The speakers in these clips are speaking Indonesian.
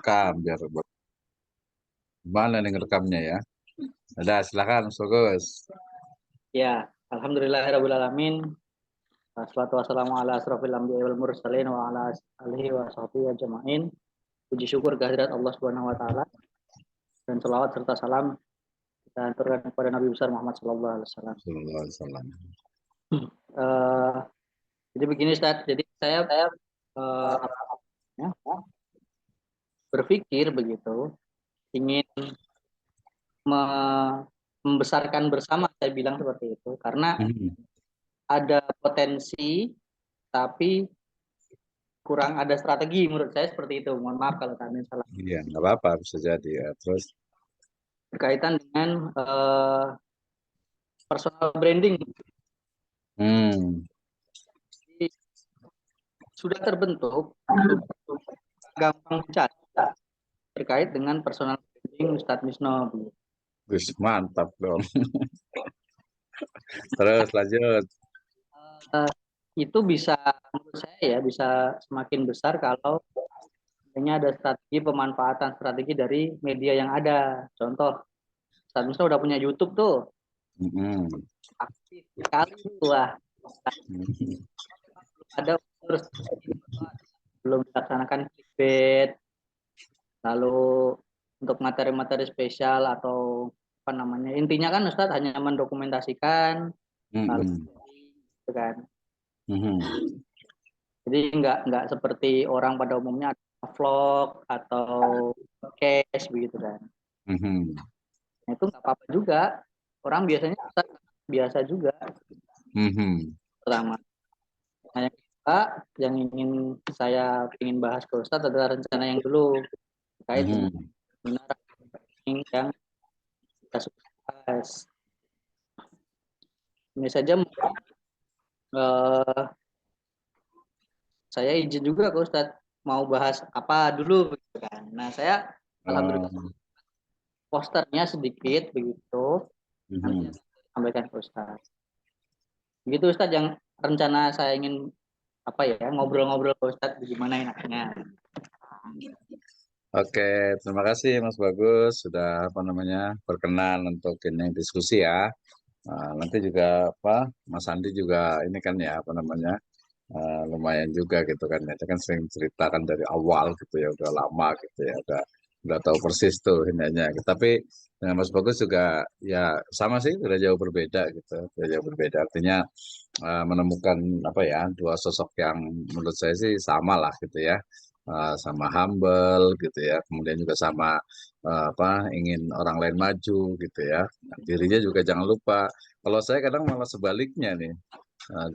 rekam biar gimana nih ngerekamnya ya. Ada, silakan Mas Bagus. Ya, alhamdulillahirabbil alamin. Wassalatu wassalamu ala asrofil anbiya'i wal mursalin wa ala alihi wa sahbihi ajma'in. Puji syukur kehadirat Allah Subhanahu wa taala dan selawat serta salam kita aturkan kepada Nabi besar Muhammad sallallahu alaihi wasallam. Sallallahu alaihi wasallam. Eh, jadi begini Ustaz, jadi saya ya, berpikir begitu, ingin membesarkan bersama, saya bilang seperti itu karena Mhm. ada potensi tapi kurang ada strategi menurut saya seperti itu. Mohon maaf kalau kami salah. Iya, nggak apa-apa, bisa jadi ya. Terus, Berkaitan dengan personal branding. hmm, Jadi, sudah terbentuk, sudah gampang dicari terkait dengan personal branding Ustadz Misno. wis mantap dong. Terus lanjut. Eh, itu bisa menurut saya ya bisa semakin besar kalau hanya ada strategi pemanfaatan strategi dari media yang ada. Contoh, Ustadz Misno udah punya YouTube tuh, Mhm. aktif sekali tuh, wah. Mhm. Ada terus belum dilaksanakan clickbait, lalu untuk materi-materi spesial atau apa namanya, intinya kan Ustadz hanya mendokumentasikan lalu Mhm. gitu kan. Mhm. Jadi nggak seperti orang pada umumnya ada vlog atau podcast begitu kan. Mhm. Nah, itu nggak apa-apa juga, orang biasanya Ustadz biasa juga. Mhm. Pertama, nah, yang kedua yang ingin bahas ke Ustadz adalah rencana yang dulu terkait dengan Mhm. benar yang kita sukses. Ini saja eh, saya izin juga ke Ustadz mau bahas apa dulu begitu kan. Nah, saya alhamdulillah Oh, posternya sedikit begitu, nanti mhm. akan sampaikan ke Ustadz. Begitu Ustadz yang rencana saya ingin apa ya ngobrol-ngobrol ke Ustadz bagaimana enaknya. Oke, terima kasih Mas Bagus sudah apa namanya berkenan untuk ini diskusi ya. Nanti juga apa Mas Andi juga ini kan ya apa namanya lumayan juga gitu kan ya. Dia kan sering ceritakan dari awal gitu ya udah lama gitu ya udah tahu persis tuh ininya. Tapi dengan Mas Bagus juga ya sama sih udah jauh berbeda gitu, udah jauh berbeda artinya menemukan apa ya dua sosok yang menurut saya sih sama lah gitu ya. Sama humble gitu ya kemudian juga sama apa ingin orang lain maju gitu ya. Nah, dirinya juga jangan lupa kalau saya kadang malah sebaliknya nih.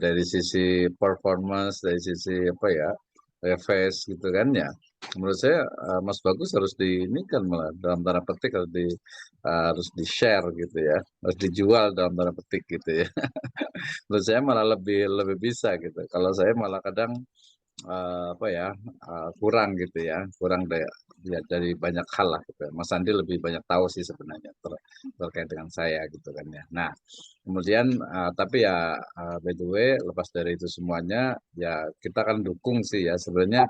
Dari sisi performance dari sisi apa ya face gitu kan ya menurut saya Mas Bagus harus di ini kan malah dalam tanda petik harus di share gitu ya harus dijual dalam tanda petik gitu ya. Menurut saya malah lebih lebih bisa gitu. Kalau saya malah kadang apa ya kurang gitu ya, kurang ya, dari banyak hal lah gitu. Mas Andi lebih banyak tahu sih sebenarnya terkait dengan saya gitu kan ya. Nah, kemudian tapi ya by the way lepas dari itu semuanya ya kita kan dukung sih ya sebenarnya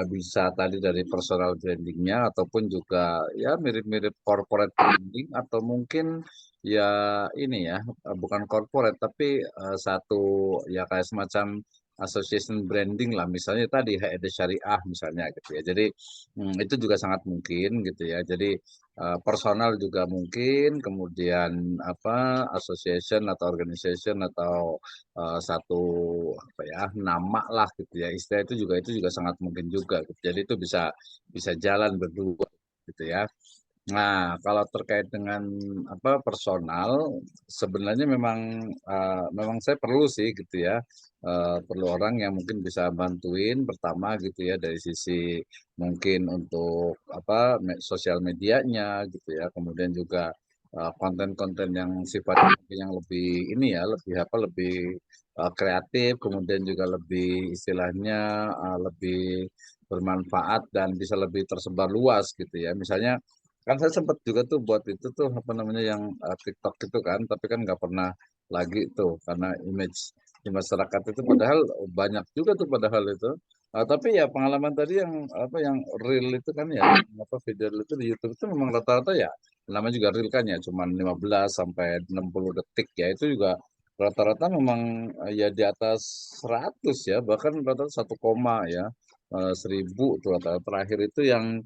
bisa tadi dari personal brandingnya ataupun juga ya mirip-mirip corporate branding atau mungkin ya ini ya bukan corporate tapi satu ya kayak semacam association branding lah misalnya tadi HED Syariah misalnya gitu ya jadi itu juga sangat mungkin gitu ya jadi personal juga mungkin kemudian apa association atau organization atau satu apa ya nama lah gitu ya istilah itu juga sangat mungkin juga gitu. Jadi itu bisa bisa jalan berdua gitu ya. Nah, kalau terkait dengan apa personal, sebenarnya memang saya perlu sih gitu ya, perlu orang yang mungkin bisa bantuin pertama gitu ya dari sisi mungkin untuk apa sosial medianya gitu ya, kemudian juga konten-konten yang sifatnya mungkin yang lebih ini ya, lebih apa lebih kreatif, kemudian juga lebih istilahnya lebih bermanfaat dan bisa lebih tersebar luas gitu ya. Misalnya kan saya sempat juga tuh buat itu tuh apa namanya yang TikTok itu kan tapi kan nggak pernah lagi tuh karena image di masyarakat itu padahal banyak juga tuh padahal itu Tapi ya pengalaman tadi yang apa yang real itu kan ya, apa video real itu di YouTube itu memang rata-rata ya, namanya juga real kan ya, cuman 15 sampai 60 detik ya, itu juga rata-rata memang ya di atas 100 ya, bahkan rata-rata 1 koma ya, 1000 tuh rata-rata terakhir itu yang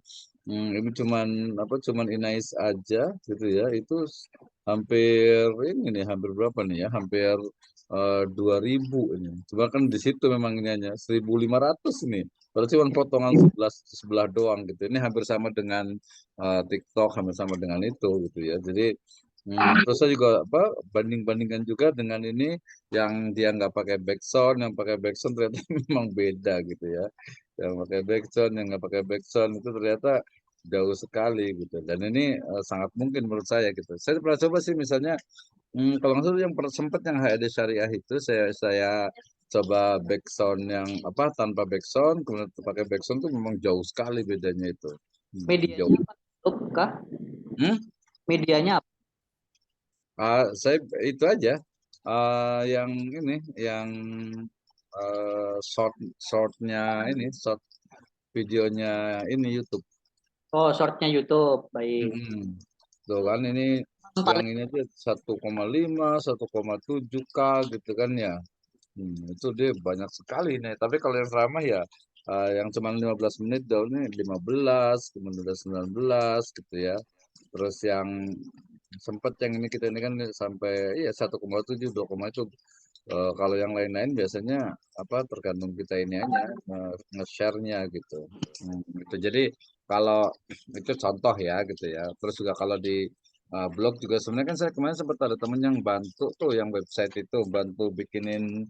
ini cuman apa cuman Inais aja gitu ya, itu hampir ini nih, hampir berapa nih ya, hampir 2000 ini. Cuma kan di situ memang ini hanya 1500 ini. Berarti cuma potongan sebelah sebelah doang gitu. Ini hampir sama dengan TikTok, hampir sama dengan itu gitu ya. Jadi terus saya juga apa banding-bandingkan juga dengan ini yang dia nggak pakai backsound, yang pakai backsound ternyata memang beda gitu ya. Yang pakai backsound, yang nggak pakai backsound itu ternyata jauh sekali gitu. Dan ini sangat mungkin menurut saya gitu. Saya pernah coba sih misalnya kalau nggak salah yang sempat yang HED Syariah itu saya coba backsound yang apa tanpa backsound kemudian pakai backsound tuh memang jauh sekali bedanya itu. Medianya Jauh. apa? YouTube kah? Hmm? Medianya apa? Saya itu aja yang ini yang shortnya ini short videonya ini YouTube. Oh, shortnya YouTube. Baik. Mm-mm. Tuh kan ini yang Paling ini aja 1,5 1,7 K gitu kan ya. Itu dia banyak sekali nih. Tapi kalau yang ramah ya yang cuma 15 menit daunnya 15, kemudian 19 gitu ya. Terus yang sempat yang ini kita ini kan sampai iya 1,7 2, itu kalau yang lain-lain biasanya apa tergantung kita ini aja nge-share-nya gitu. Gitu. Jadi kalau itu contoh ya gitu ya. Terus juga kalau di blog juga sebenarnya kan saya kemarin sempat ada temen yang bantu tuh yang website itu bantu bikinin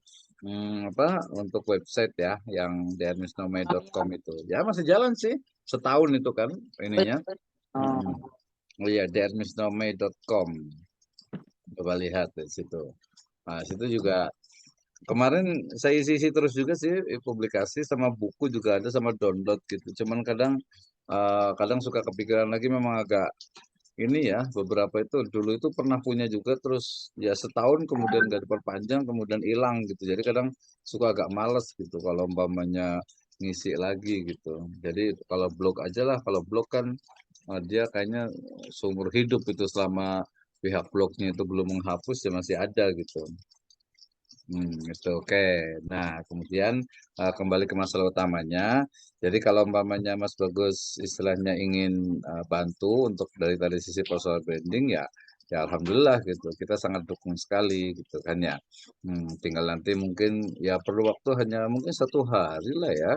apa untuk website ya yang dermisnomai.com itu. Ya masih jalan sih setahun itu kan ininya. Mm-mm. oh, Oh iya dermisnomai.com. Coba lihat di situ. Nah, situ juga kemarin saya isi-isi terus juga sih publikasi sama buku juga ada sama download gitu. Cuman kadang kadang suka kepikiran lagi memang agak ini ya beberapa itu dulu itu pernah punya juga terus ya setahun kemudian gak diperpanjang kemudian hilang gitu. Jadi kadang suka agak males gitu kalau umpamanya ngisi lagi gitu. Jadi kalau blog aja lah, kalau blog kan dia kayaknya seumur hidup itu selama pihak blognya itu belum menghapus ya masih ada gitu. Itu oke. Nah, kemudian kembali ke masalah utamanya. Jadi kalau umpamanya Mas Bagus istilahnya ingin bantu untuk dari sisi personal branding ya, ya alhamdulillah gitu. Kita sangat dukung sekali gitu kan ya. Tinggal nanti mungkin ya perlu waktu hanya mungkin 1 hari lah ya.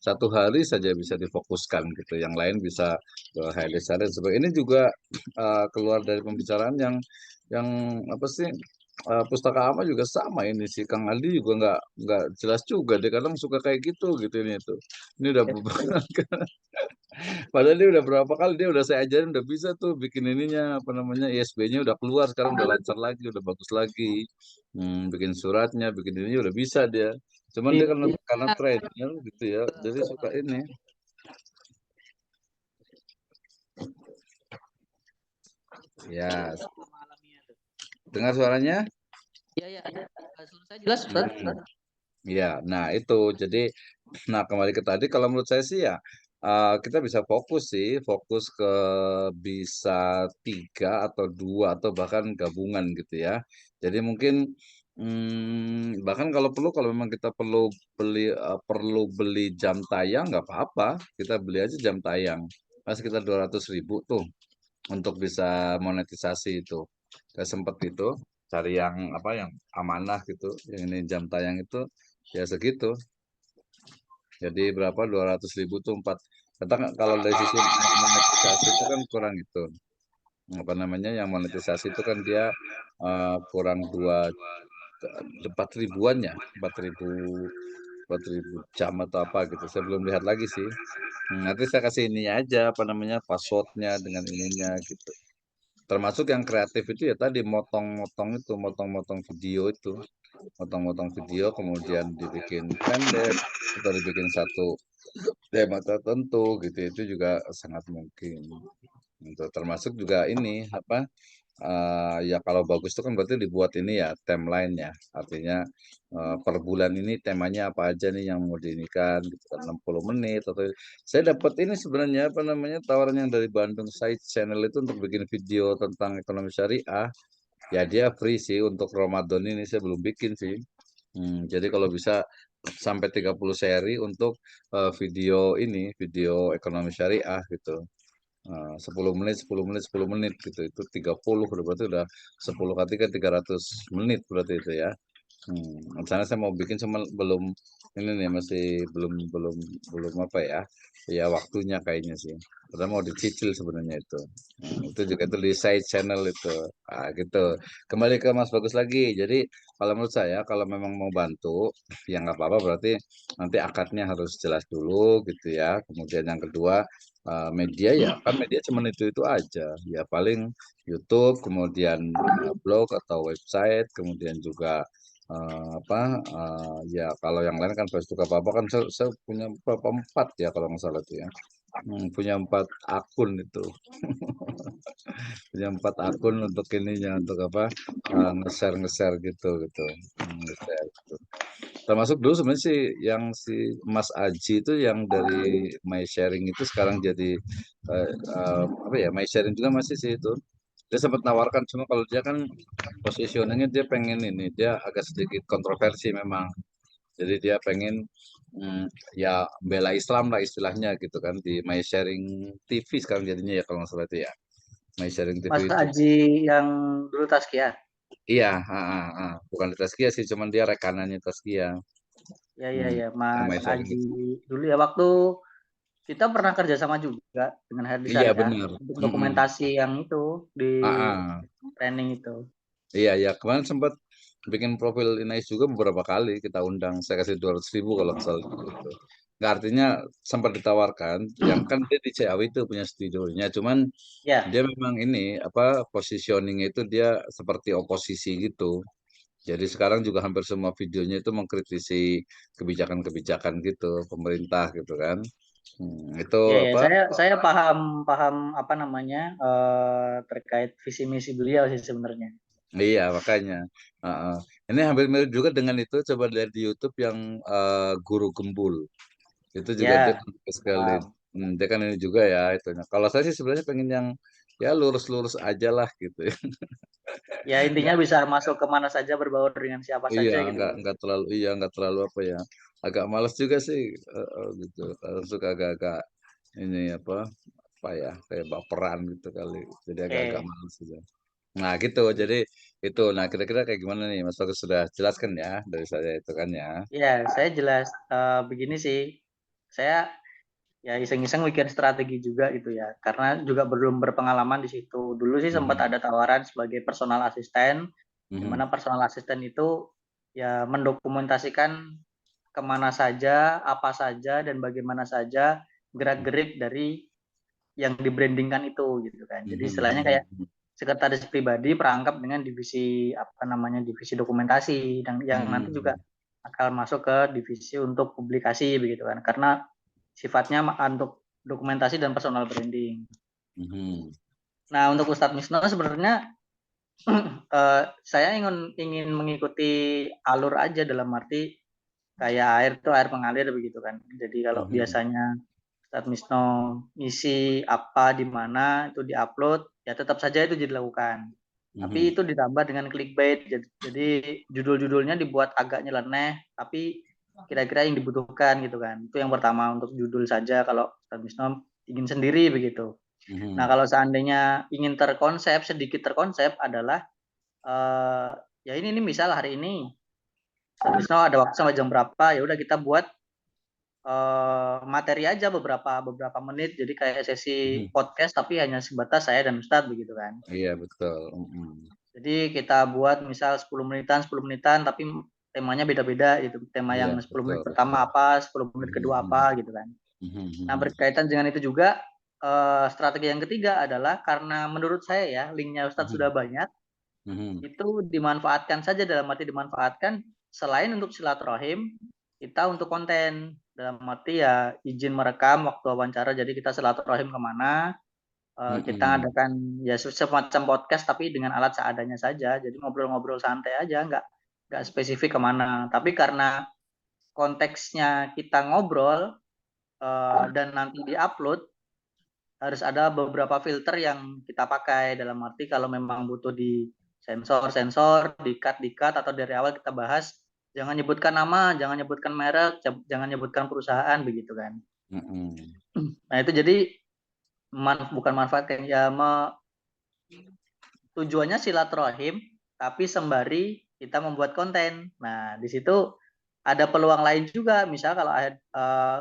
1 hari saja bisa difokuskan gitu. Yang lain bisa ke highlight dan sebagainya. Ini juga keluar dari pembicaraan yang apa sih Pustaka Ama juga sama ini si Kang Aldi juga nggak jelas juga dia kadang suka kayak gitu gitu ini udah ya. padahal dia udah berapa kali dia udah saya ajarin udah bisa tuh bikin ininya apa namanya ISB-nya udah keluar sekarang udah lancar lagi udah bagus lagi bikin suratnya bikin ini udah bisa dia cuman dia karena Intinya trainnya gitu ya jadi suka ini ya mengalaminya tuh. dengar suaranya. Iya, iya. Suara saya jelas, Ustaz? Hmm. Iya, nah itu jadi nah kembali ke tadi kalau menurut saya sih ya kita bisa fokus sih fokus ke bisa 3 atau 2 atau bahkan gabungan gitu ya. Jadi mungkin bahkan kalau perlu kalau memang kita perlu beli jam tayang nggak apa-apa kita beli aja jam tayang sekitar 200.000 tuh untuk bisa monetisasi itu. Saya sempat itu cari yang apa yang amanah gitu, yang ini jam tayang itu ya segitu. Jadi berapa 200.000 tuh katakan kalau dari sisi monetisasi itu kan kurang itu apa namanya yang monetisasi itu kan dia kurang 4 ribuan ya 4.000 jam atau apa gitu saya belum lihat lagi sih. Nanti saya kasih ini aja apa namanya passwordnya dengan ininya gitu. Termasuk yang kreatif itu ya tadi motong-motong video itu, motong-motong video kemudian dibikin pendek atau dibikin satu tema tertentu gitu itu juga sangat mungkin. Untuk termasuk juga ini apa? ya kalau bagus itu kan berarti dibuat ini ya timeline ya, artinya per bulan ini temanya apa aja nih yang mau diinikan gitu kan 60 menit atau saya dapat ini sebenarnya apa namanya tawaran yang dari Bandung Side Channel itu untuk bikin video tentang ekonomi syariah. Ya dia free sih untuk Ramadan ini saya belum bikin sih. Jadi kalau bisa sampai 30 seri untuk video ini, video ekonomi syariah gitu. 10 menit, 10 menit, 10 menit gitu. Itu 30 berarti udah 10 kali kan 300 menit berarti itu ya. Rencana saya mau bikin cuma belum ini nih masih belum belum belum apa ya? Ya waktunya kayaknya sih. Padahal mau dicicil sebenarnya itu. Itu juga itu di side channel itu. Gitu. Kembali ke Mas Bagus lagi. Jadi kalau menurut saya kalau memang mau bantu ya nggak apa-apa berarti nanti akadnya harus jelas dulu gitu ya. Kemudian yang kedua media ya kan media cuma itu aja. Ya paling YouTube, kemudian blog atau website, kemudian juga apa ya kalau yang lain kan Facebook apa-apa kan saya punya berapa 4 ya kalau nggak salah itu ya. Punya 4 akun itu. Punya 4 akun untuk ininya untuk apa nge-share gitu gitu. Nge-share gitu. Termasuk dulu sebenarnya sih yang si Mas Aji itu yang dari My Sharing itu sekarang jadi apa ya My Sharing juga masih sih itu. Dia sempat nawarkan cuma kalau dia kan positioningnya dia pengen ini dia agak sedikit kontroversi memang. Jadi dia pengen ya bela Islam lah istilahnya gitu kan di My Sharing TV sekarang jadinya ya kalau nggak salah itu ya. My Sharing TV Mas itu. Aji yang dulu Taskia. Iya, bukan di Taskia sih, cuman dia rekanannya Taskia. Ya ya Hmm, ya yang Mas My Sharing Aji itu. dulu ya waktu kita pernah kerjasama juga dengan Herdi Iya Syariah benar. untuk Mm-mm. dokumentasi yang itu di Ah, ah. training itu. Iya ya kemarin sempat bikin profil Inais juga beberapa kali kita undang. Saya kasih 200.000 kalau nggak salah gitu. Nggak artinya sempat ditawarkan, yang kan dia di Ciawi itu punya studionya, cuman Ya, dia memang ini apa positioning itu dia seperti oposisi gitu. Jadi sekarang juga hampir semua videonya itu mengkritisi kebijakan-kebijakan gitu, pemerintah gitu kan. Itu ya, ya. apa? Saya paham paham apa namanya terkait visi misi beliau sih sebenarnya. Iya makanya. Heeh. Ini hampir mirip juga dengan itu. Coba lihat di YouTube yang Guru Gembul. Itu juga dia Ya, kan sekali. paham. Dia kan ini juga ya itunya. Kalau saya sih sebenarnya pengen yang ya lurus-lurus aja lah gitu ya. Ya intinya bisa masuk kemana saja berbaur dengan siapa Iya, saja gitu kan. nggak terlalu apa ya. Agak males juga sih gitu. Suka agak-agak ini apa ya kayak baperan gitu kali. Jadi agak-agak Oke. males gitu. Nah gitu, jadi itu. Nah kira-kira kayak gimana nih Mas Bagus sudah jelaskan ya dari saya itu kan ya. Ya, saya jelas begini sih. Saya ya iseng-iseng bikin strategi juga gitu ya. Karena juga belum berpengalaman di situ. Dulu sih sempat Mhm, ada tawaran sebagai personal asisten, di mhm, mana personal asisten itu ya mendokumentasikan kemana saja, apa saja, dan bagaimana saja gerak-gerik dari yang di-brandingkan itu gitu kan. Jadi mhm, istilahnya mhm, kayak sekretaris pribadi perangkap dengan divisi apa namanya divisi dokumentasi dan yang nanti juga mhm, akan masuk ke divisi untuk publikasi begitu kan. Karena sifatnya untuk dokumentasi dan personal branding. mhm, Nah, untuk Ustadz Misno sebenarnya saya ingin mengikuti alur aja dalam arti kayak air tuh air mengalir begitu kan. Jadi kalau mhm, biasanya Ustadz Misno ngisi apa di mana itu diupload, ya tetap saja itu dilakukan. Tapi mhm, itu ditambah dengan clickbait. Jadi judul-judulnya dibuat agak nyeleneh, tapi kira-kira yang dibutuhkan gitu kan. Itu yang pertama untuk judul saja kalau Ustadz Misno ingin sendiri begitu. Nah mhm, kalau seandainya ingin terkonsep, sedikit terkonsep adalah eh, ya ini misal hari ini Ustadz Misno ada waktu sampai jam berapa, ya udah kita buat materi aja beberapa beberapa menit jadi kayak sesi mhm. podcast tapi hanya sebatas saya dan Ustadz begitu kan. Iya betul. Jadi kita buat misal 10 menitan tapi temanya beda-beda gitu. Tema Iya yang 10 betul menit betul. pertama apa, 10 menit Mhm, kedua mhm, apa gitu kan. mhm, Nah, mhm, berkaitan dengan itu juga strategi yang ketiga adalah karena menurut saya ya linknya Ustadz mhm, sudah banyak, mhm, itu dimanfaatkan saja dalam arti dimanfaatkan selain untuk silaturahim, kita untuk konten dalam arti ya izin merekam waktu wawancara jadi kita silaturahim kemana Kita Mm-mm. adakan ya semacam podcast tapi dengan alat seadanya saja. Jadi ngobrol-ngobrol santai aja, nggak spesifik kemana. Tapi karena konteksnya kita ngobrol dan nanti diupload, harus ada beberapa filter yang kita pakai. Dalam arti kalau memang butuh di sensor, di cut atau dari awal kita bahas, jangan nyebutkan nama, jangan nyebutkan merek, jangan nyebutkan perusahaan begitu kan. Mm-mm. Nah itu jadi bukan manfaatkan ya tujuannya silaturahim, tapi sembari kita membuat konten. Nah, di situ ada peluang lain juga. Misal kalau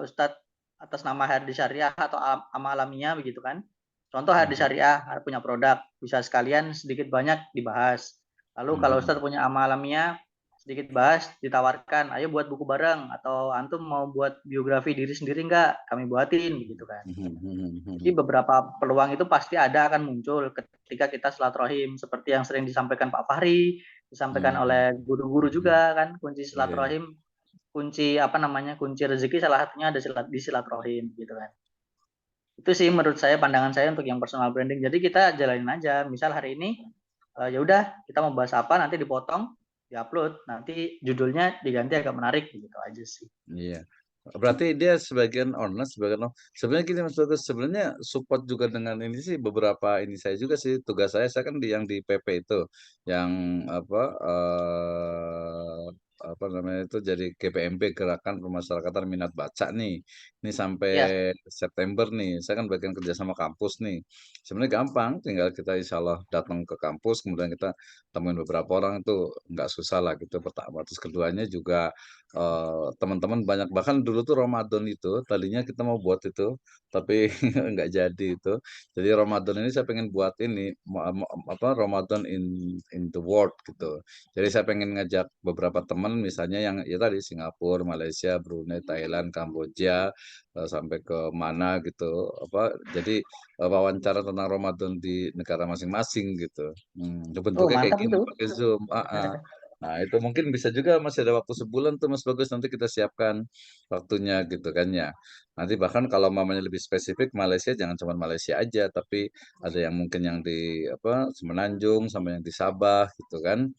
Ustadz atas nama Hardi Syariah atau Ama Alamiah begitu kan. Contoh Hardi Mhm. Syariah punya produk, bisa sekalian sedikit banyak dibahas. Lalu kalau Mhm. Ustadz punya Ama Alamiah, sedikit bahas, ditawarkan, ayo buat buku bareng, atau antum mau buat biografi diri sendiri enggak? Kami buatin, begitu kan. Mhm. Mhm. Jadi Mhm. beberapa peluang itu pasti ada akan muncul ketika kita silaturahim seperti yang sering disampaikan Pak Fahri, disampaikan Mhm. oleh guru-guru Mhm. juga kan kunci Iya. silaturahim, kunci apa namanya? Kunci rezeki salah satunya ada di silaturahim gitu kan. Itu sih menurut saya pandangan saya untuk yang personal branding. Jadi kita jalanin aja. Misal hari ini ya udah kita mau bahas apa nanti dipotong, diupload, nanti judulnya diganti agak menarik gitu aja sih. Iya. Berarti dia sebagian honest, sebagian sebenarnya gini Mas Bagus, sebenarnya support juga dengan ini sih beberapa ini saya juga sih tugas saya kan di yang di PP itu yang apa apa namanya itu jadi GPMB Gerakan Pemasyarakatan Minat Baca nih. Ini sampai Ya, September nih. Saya kan bagian kerja sama kampus nih. Sebenarnya gampang, tinggal kita insya Allah datang ke kampus, kemudian kita temuin beberapa orang itu nggak susah lah gitu pertama. Terus keduanya juga teman-teman banyak bahkan dulu tuh Ramadan itu tadinya kita mau buat itu tapi nggak jadi itu. Jadi Ramadan ini saya pengen buat ini apa Ramadan in the world gitu. Jadi saya pengen ngajak beberapa teman misalnya yang ya tadi Singapura, Malaysia, Brunei, Thailand, Kamboja sampai ke mana gitu. Apa jadi wawancara tentang Ramadan di negara masing-masing gitu. oh Bentuknya kayak mantap gini itu. pakai Zoom. Nah, itu mungkin bisa juga masih ada waktu sebulan tuh Mas Bagus nanti kita siapkan waktunya gitu kan ya. Nanti bahkan kalau mamanya lebih spesifik Malaysia jangan cuma Malaysia aja tapi ada yang mungkin yang di apa Semenanjung sama yang di Sabah gitu kan.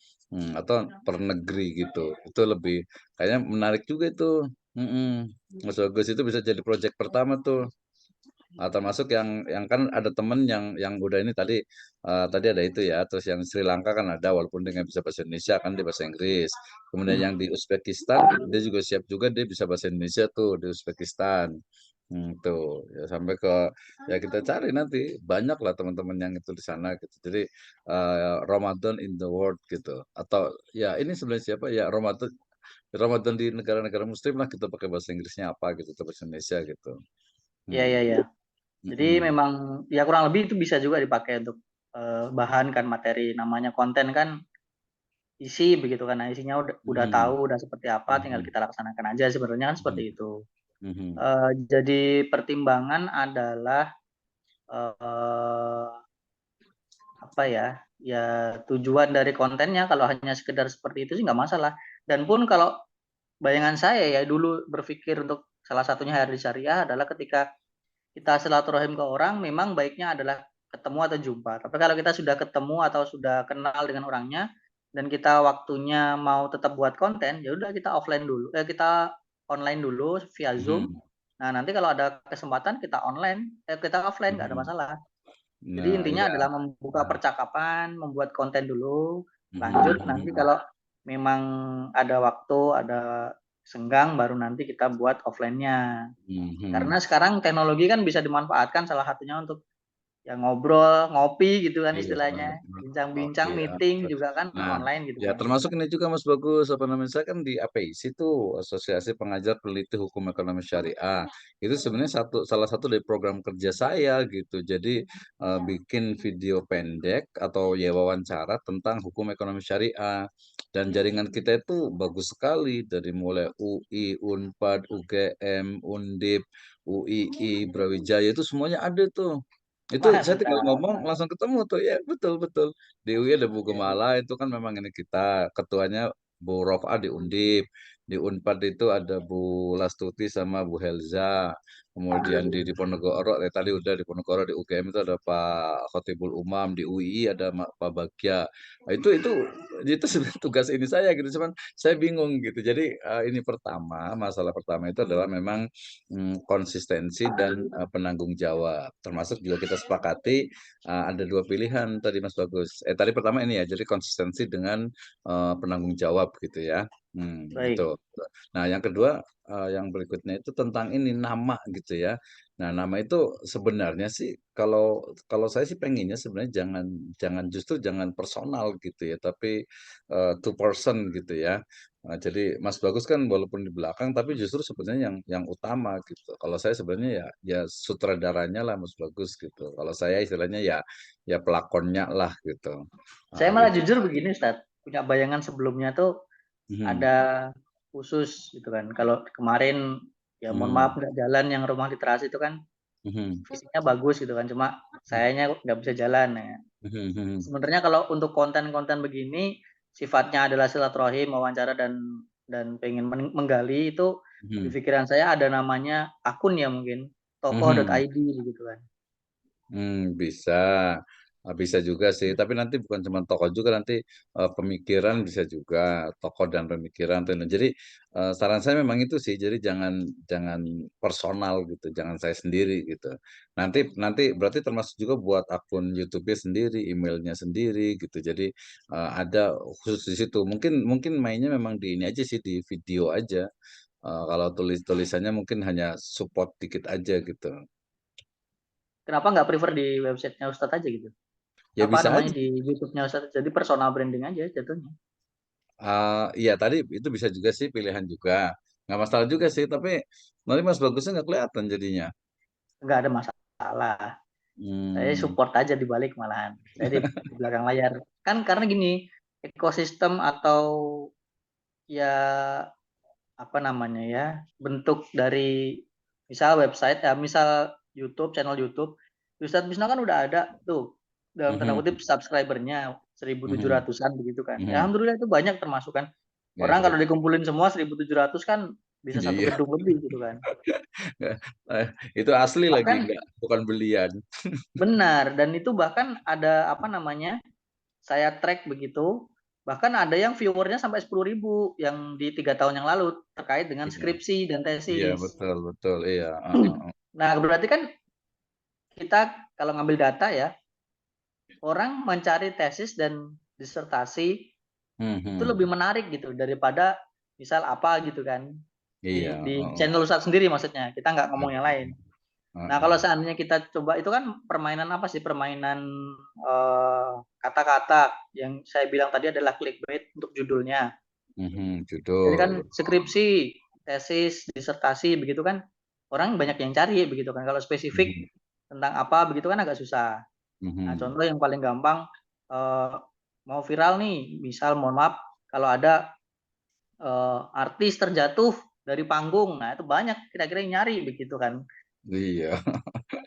Atau per negeri gitu. Itu lebih kayaknya menarik juga itu. Mas Bagus itu bisa jadi proyek pertama tuh. Termasuk yang kan ada temen yang udah ini tadi tadi ada itu ya, terus yang Sri Lanka kan ada walaupun dia nggak bisa bahasa Indonesia kan dia bahasa Inggris. Kemudian yang di Uzbekistan dia juga siap juga dia bisa bahasa Indonesia tuh di Uzbekistan. Tuh ya sampai ke ya kita cari nanti banyak lah teman-teman yang itu di sana gitu. Jadi Ramadan in the world gitu. Atau ya ini sebenarnya siapa ya Ramadan Ramadan di negara-negara Muslim lah kita pakai bahasa Inggrisnya apa gitu, atau bahasa Indonesia gitu. Ya ya Hmm. ya. Jadi Mm-mm. memang ya kurang lebih itu bisa juga dipakai untuk bahan kan materi namanya konten kan isi begitu kan. Nah, isinya udah tahu Mhm. udah seperti apa tinggal Mhm. kita laksanakan aja sebenarnya kan seperti Mhm. itu. Mhm. Jadi pertimbangan adalah eh, apa ya? Ya tujuan dari kontennya kalau hanya sekedar seperti itu sih nggak masalah. Dan pun kalau bayangan saya ya dulu berpikir untuk salah satunya hari syariah adalah ketika kita silaturahim ke orang memang baiknya adalah ketemu atau jumpa. Tapi kalau kita sudah ketemu atau sudah kenal dengan orangnya dan kita waktunya mau tetap buat konten, ya udah kita offline dulu. Kita online dulu via Zoom. Mhm. Nah, nanti kalau ada kesempatan kita online, kita offline nggak ada Mhm. masalah. Jadi Nah, intinya iya. adalah membuka percakapan, membuat konten dulu, Mhm. lanjut nanti Mhm. kalau memang ada waktu, ada senggang baru nanti kita buat offline-nya. Karena Mhm. sekarang teknologi kan bisa dimanfaatkan salah satunya untuk ya ngobrol, ngopi gitu kan Iya, istilahnya. oke, Bincang-bincang, meeting juga kan nah, online gitu ya kan. termasuk ini juga Mas Bagus, apa namanya, saya kan di APIC tuh, Asosiasi Pengajar Peneliti Hukum Ekonomi Syariah. Itu sebenarnya salah satu dari program kerja saya gitu. Jadi bikin video pendek atau ya wawancara tentang hukum ekonomi syariah. Dan jaringan kita itu bagus sekali dari mulai UI, Unpad, UGM, Undip, UII, Brawijaya itu semuanya ada tuh. Itu saya tinggal Mantap. ngomong langsung ketemu tuh. Ya, betul betul. Di UI ada Bu Ya, Gemala itu kan memang ini kita ketuanya Bu Rofa di Undip. di Unpad itu ada Bu Lastuti sama Bu Helza. Kemudian di Diponegoro, tadi udah di Diponegoro, di UGM itu ada Pak Khotibul Umam, di UI ada Pak Bagja. Nah, itu sebenarnya tugas ini saya gitu, cuman saya bingung gitu. Jadi ini masalah pertama itu adalah memang konsistensi dan penanggung jawab. Termasuk juga kita sepakati ada dua pilihan tadi Mas Bagus. Tadi pertama ini ya, jadi konsistensi dengan penanggung jawab gitu ya. Baik. Itu. Nah, yang kedua, yang berikutnya itu tentang ini nama gitu ya. Nah, nama itu sebenarnya sih kalau kalau saya sih pengennya sebenarnya jangan jangan justru jangan personal gitu ya, tapi to person gitu ya. Jadi Mas Bagus kan walaupun di belakang tapi justru sebenarnya yang utama gitu. Kalau saya sebenarnya ya sutradaranya lah Mas Bagus gitu. Kalau saya istilahnya ya pelakonnya lah gitu. Saya malah Gitu. jujur begini, Ustadz. Punya bayangan sebelumnya tuh Mhm. ada khusus gitu kan. Kalau kemarin ya mohon maaf Mhm. nggak jalan yang rumah literasi itu kan Mhm. isinya bagus gitu kan. Cuma sayanya nggak bisa jalan ya. Mhm. Mhm. Sebenarnya kalau untuk konten-konten begini sifatnya adalah silaturahim, wawancara dan pengen menggali itu di Mhm. pikiran saya ada namanya akun ya mungkin Mhm. tokoh.id gitu kan. Bisa. Bisa juga sih, tapi nanti bukan cuma tokoh juga, nanti pemikiran bisa juga, tokoh dan pemikiran tuh. Nah, jadi saran saya memang itu sih, jadi jangan jangan personal gitu, jangan saya sendiri gitu. Nanti nanti berarti termasuk juga buat akun YouTube-nya sendiri, emailnya sendiri gitu. Jadi ada khusus di situ. Mungkin mungkin mainnya memang di ini aja sih, di video aja. Kalau tulisannya mungkin hanya support dikit aja gitu. Kenapa nggak prefer di websitenya Ustadz aja gitu? Ya Apa bisa namanya aja. di YouTube-nya Ustadz? Jadi personal branding aja jatuhnya. Iya tadi itu bisa juga sih pilihan juga. Nggak masalah juga sih, tapi nanti Mas Bagusnya nggak kelihatan jadinya. Nggak ada masalah. Saya Hmm. support aja di balik malahan. Saya di belakang layar. Kan karena gini, ekosistem atau ya apa namanya ya, bentuk dari misal website ya, misal YouTube, channel YouTube. Ustadz Bisno kan udah ada tuh dalam tanda Mhm. kutip subscribernya 1.700-an begitu kan. Ya Mhm. alhamdulillah itu banyak termasuk kan. Ya, Orang kalau dikumpulin semua 1.700 kan bisa satu iya. gedung lebih gitu kan. Eh, itu asli lagi Bahkan nggak bukan belian. benar dan itu bahkan ada apa namanya? Saya track begitu, bahkan ada yang viewernya sampai 10.000 yang di 3 tahun yang lalu terkait dengan Iya, skripsi dan iya tesis. betul betul iya. Heeh, heeh. Nah, berarti kan kita kalau ngambil data ya, orang mencari tesis dan disertasi itu Mhm. lebih menarik gitu daripada misal apa gitu kan Iya. di Heeh. channel Ustadz sendiri maksudnya. Kita nggak ngomong yang Heeh. lain. Nah, kalau Heeh. seandainya kita coba itu kan permainan apa sih? Permainan kata-kata yang saya bilang tadi adalah clickbait untuk judulnya. Jadi kan Judul. skripsi, tesis, disertasi begitu kan orang banyak yang cari begitu kan. Kalau spesifik Mhm. tentang apa begitu kan agak susah. Nah, Mhm. contoh yang paling gampang eh, mau viral nih, misal mohon maaf kalau ada artis terjatuh dari panggung. Nah, itu banyak kira-kira yang nyari begitu kan. Iya.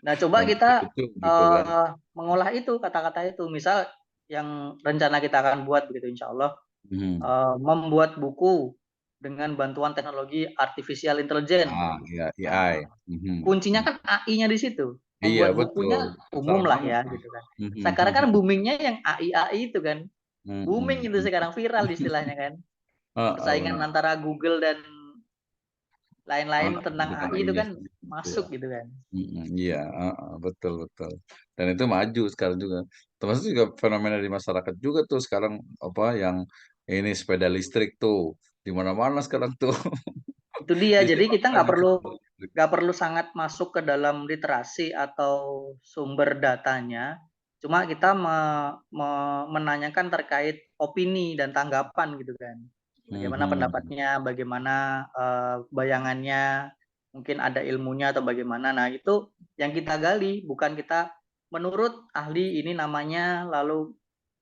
Nah, coba Yang kita itu gitu kan. mengolah itu kata-kata itu. Misal yang rencana kita akan buat begitu insya Allah Mhm. membuat buku dengan bantuan teknologi artificial intelligence. Iya, AI. Nah, Mhm. kuncinya kan AI-nya di situ. Iya Membuat betul, bukunya besar umum lah banget ya tuh. gitu kan. Mhm. Sekarang kan boomingnya yang AI itu kan. Booming Mhm. itu sekarang viral istilahnya kan. Heeh, Persaingan benar. antara Google dan lain-lain tentang Bukan AI itu AI-nya kan sendiri gitu ya. masuk gitu kan. Iya, heeh, betul betul. Dan itu maju sekarang juga. Termasuk juga fenomena di masyarakat juga tuh sekarang apa yang ini sepeda listrik tuh di mana-mana sekarang tuh. Itu dia. Listrik Jadi kita apa gitu. nggak perlu sangat masuk ke dalam literasi atau sumber datanya. Cuma kita menanyakan terkait opini dan tanggapan gitu kan. Bagaimana Mhm. pendapatnya, bagaimana bayangannya, mungkin ada ilmunya atau bagaimana. Nah, itu yang kita gali, bukan kita menurut ahli ini namanya, lalu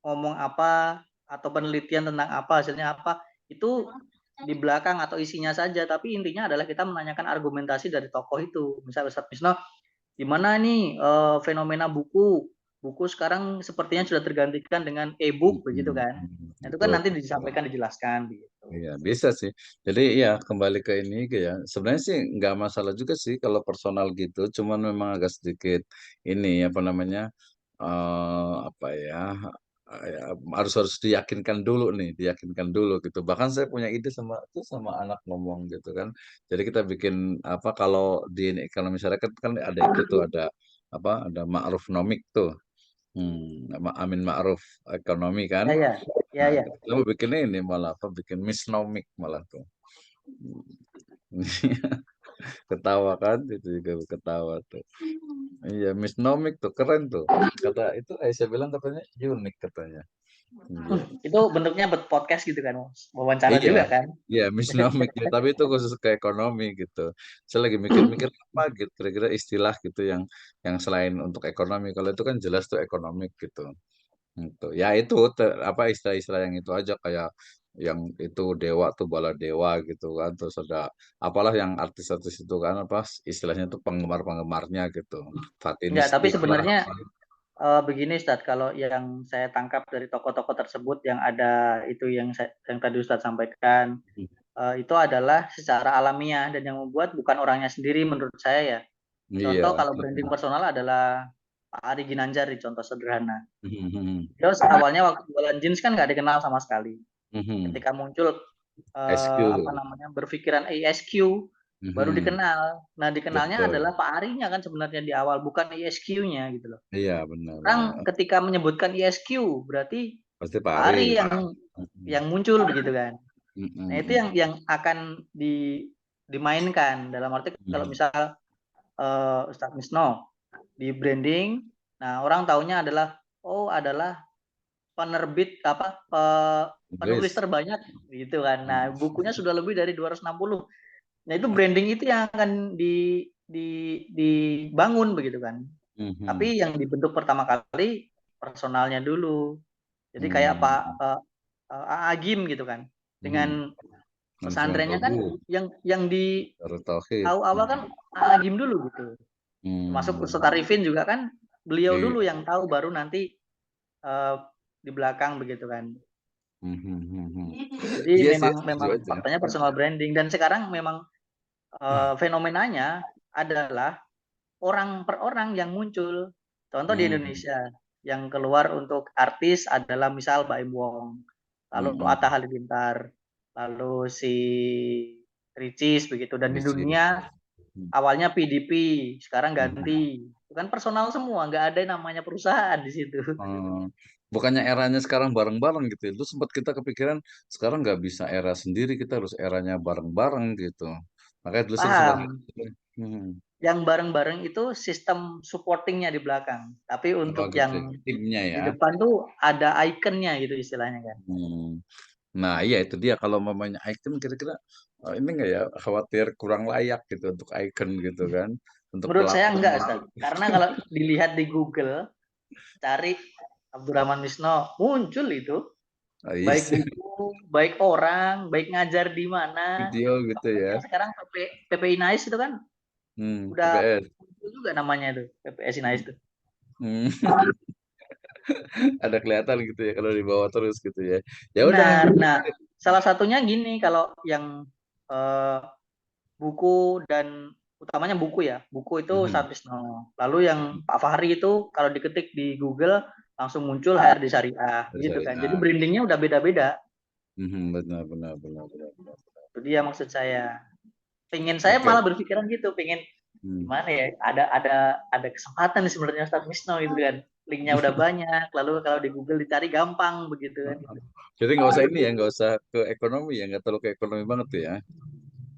ngomong apa, atau penelitian tentang apa, hasilnya apa. Itu di belakang atau isinya saja, tapi intinya adalah kita menanyakan argumentasi dari tokoh itu. Misal Ustadz Misno, gimana nih fenomena buku? buku sekarang sepertinya sudah tergantikan dengan e-book begitu kan. Itu kan Betul, nanti betul. disampaikan dijelaskan begitu. Iya, bisa sih. Jadi ya kembali ke ini ya. Sebenarnya sih nggak masalah juga sih kalau personal gitu. Cuman memang agak sedikit ini apa namanya apa ya, ya harus harus diyakinkan dulu nih, diyakinkan dulu gitu. Bahkan saya punya ide sama anak ngomong gitu kan. Jadi kita bikin apa kalau di ekonomi syarikat kan ada itu tuh ada apa ada ma'ruf nomik tuh. Amin ma'ruf ekonomi kan. Ya ya, ya Nah, ya. kita mau bikin ini malah apa bikin misnomik malah tuh. Ketawa kan itu juga ketawa tuh. Iya, misnomik tuh keren tuh. Kata itu Aisyah bilang katanya unik katanya. Iya. Itu bentuknya podcast gitu kan, wawancara Iya, juga kan. iya misnomik ya, tapi itu khusus ke ekonomi gitu. Saya lagi mikir-mikir apa gitu kira-kira istilah gitu yang selain untuk ekonomi. Kalau itu kan jelas tuh ekonomik gitu. Gitu. Ya itu apa istilah-istilah yang itu aja kayak yang itu dewa tuh bala dewa gitu kan. Terus ada apalah yang artis-artis itu kan apa istilahnya tuh penggemar-penggemarnya gitu. Enggak, tapi Fatinistik lah. sebenarnya begini Ustadz, kalau yang saya tangkap dari tokoh-tokoh tersebut yang ada itu yang tadi Ustadz sampaikan, itu adalah secara alamiah dan yang membuat bukan orangnya sendiri menurut saya ya. Contoh Iya. kalau branding personal adalah Pak Ari Ginanjar di contoh sederhana. Mhm. Terus awalnya waktu jualan jeans kan nggak dikenal sama sekali. Mhm. Ketika muncul apa SQ. namanya berpikiran ESQ baru Mhm. dikenal. Nah, dikenalnya Betul. adalah Pak Arinya kan sebenarnya di awal, bukan ESQ-nya gitu loh. Iya benar-benar. Orang ketika menyebutkan ESQ berarti Pasti Pak Pak Ari. Ari Mhm. yang muncul begitu kan. Nah, itu Mhm. yang akan dimainkan dalam arti kalau Mhm. misal Ustadz Misno di branding, nah orang taunya adalah oh adalah penerbit apa penulis Tulis. terbanyak gitu kan. Nah, Mhm. bukunya sudah lebih dari 260. Nah, itu branding itu yang akan dibangun begitu kan. Mhm. Tapi yang dibentuk pertama kali personalnya dulu. Jadi kayak Pak Mhm. Agim gitu kan. Mhm. Dengan Langsung pesantrennya kan Tobu. yang di Darut Tauhid. awal kan Agim dulu gitu. Termasuk Ustadz Hmm. Arifin juga kan beliau Iya. dulu yang tahu baru nanti eh, di belakang begitu kan. Mhm. Jadi Iya sih, memang setuju memang aja. faktanya personal branding dan sekarang memang fenomenanya adalah orang per orang yang muncul. Contoh di Hmm. Indonesia yang keluar untuk artis adalah misal Baim Wong, lalu Atta Mhm. Halilintar, lalu si Ricis begitu. Dan di Ricis. dunia awalnya PDP, sekarang Mhm. ganti. Itu kan personal semua, nggak ada yang namanya perusahaan di situ. Hmm. Bukannya eranya sekarang bareng-bareng gitu ya. Dulu sempat kita kepikiran sekarang nggak bisa era sendiri, kita harus eranya bareng-bareng gitu. Makanya dulu saya sempat. Paham? Hmm. Yang bareng-bareng itu sistem supportingnya di belakang. Tapi Oh untuk gitu ya. yang Timnya di ya. depan tuh ada ikonnya gitu istilahnya kan. Hmm. Nah, iya itu dia kalau mamanya icon kira-kira ini nggak ya khawatir kurang layak gitu untuk icon gitu kan untuk Menurut saya pelakon. enggak, Ustaz. Karena kalau dilihat di Google, cari Abdurrahman Wisno, muncul itu. Oh, iya Baik sih, buku, baik orang, baik ngajar di mana. video gitu ya. Bahkan sekarang PPI Nice itu kan udah PPS. muncul juga namanya itu, PPS Nice itu. Hmm. Ada kelihatan gitu ya kalau dibawa terus gitu ya. Ya udah Benar. nanti. Nah, salah satunya gini, kalau yang eh, buku dan utamanya buku ya, buku itu Mhm. Ustadz Wisno. Lalu yang Pak Fahri itu kalau diketik di Google langsung muncul HRD Syariah gitu kan. Jadi Syariah. brandingnya udah beda-beda. Benar, benar, benar, benar, benar. Itu dia maksud saya. Pengen saya Oke. malah berpikiran gitu, pengen Hmm. gimana ya? Ada kesempatan nih sebenarnya Ustadz Wisno gitu kan. Linknya udah banyak, lalu kalau di Google dicari gampang begitu kan. Jadi nggak usah ini ya, nggak usah ke ekonomi ya, nggak terlalu ke ekonomi banget tuh ya.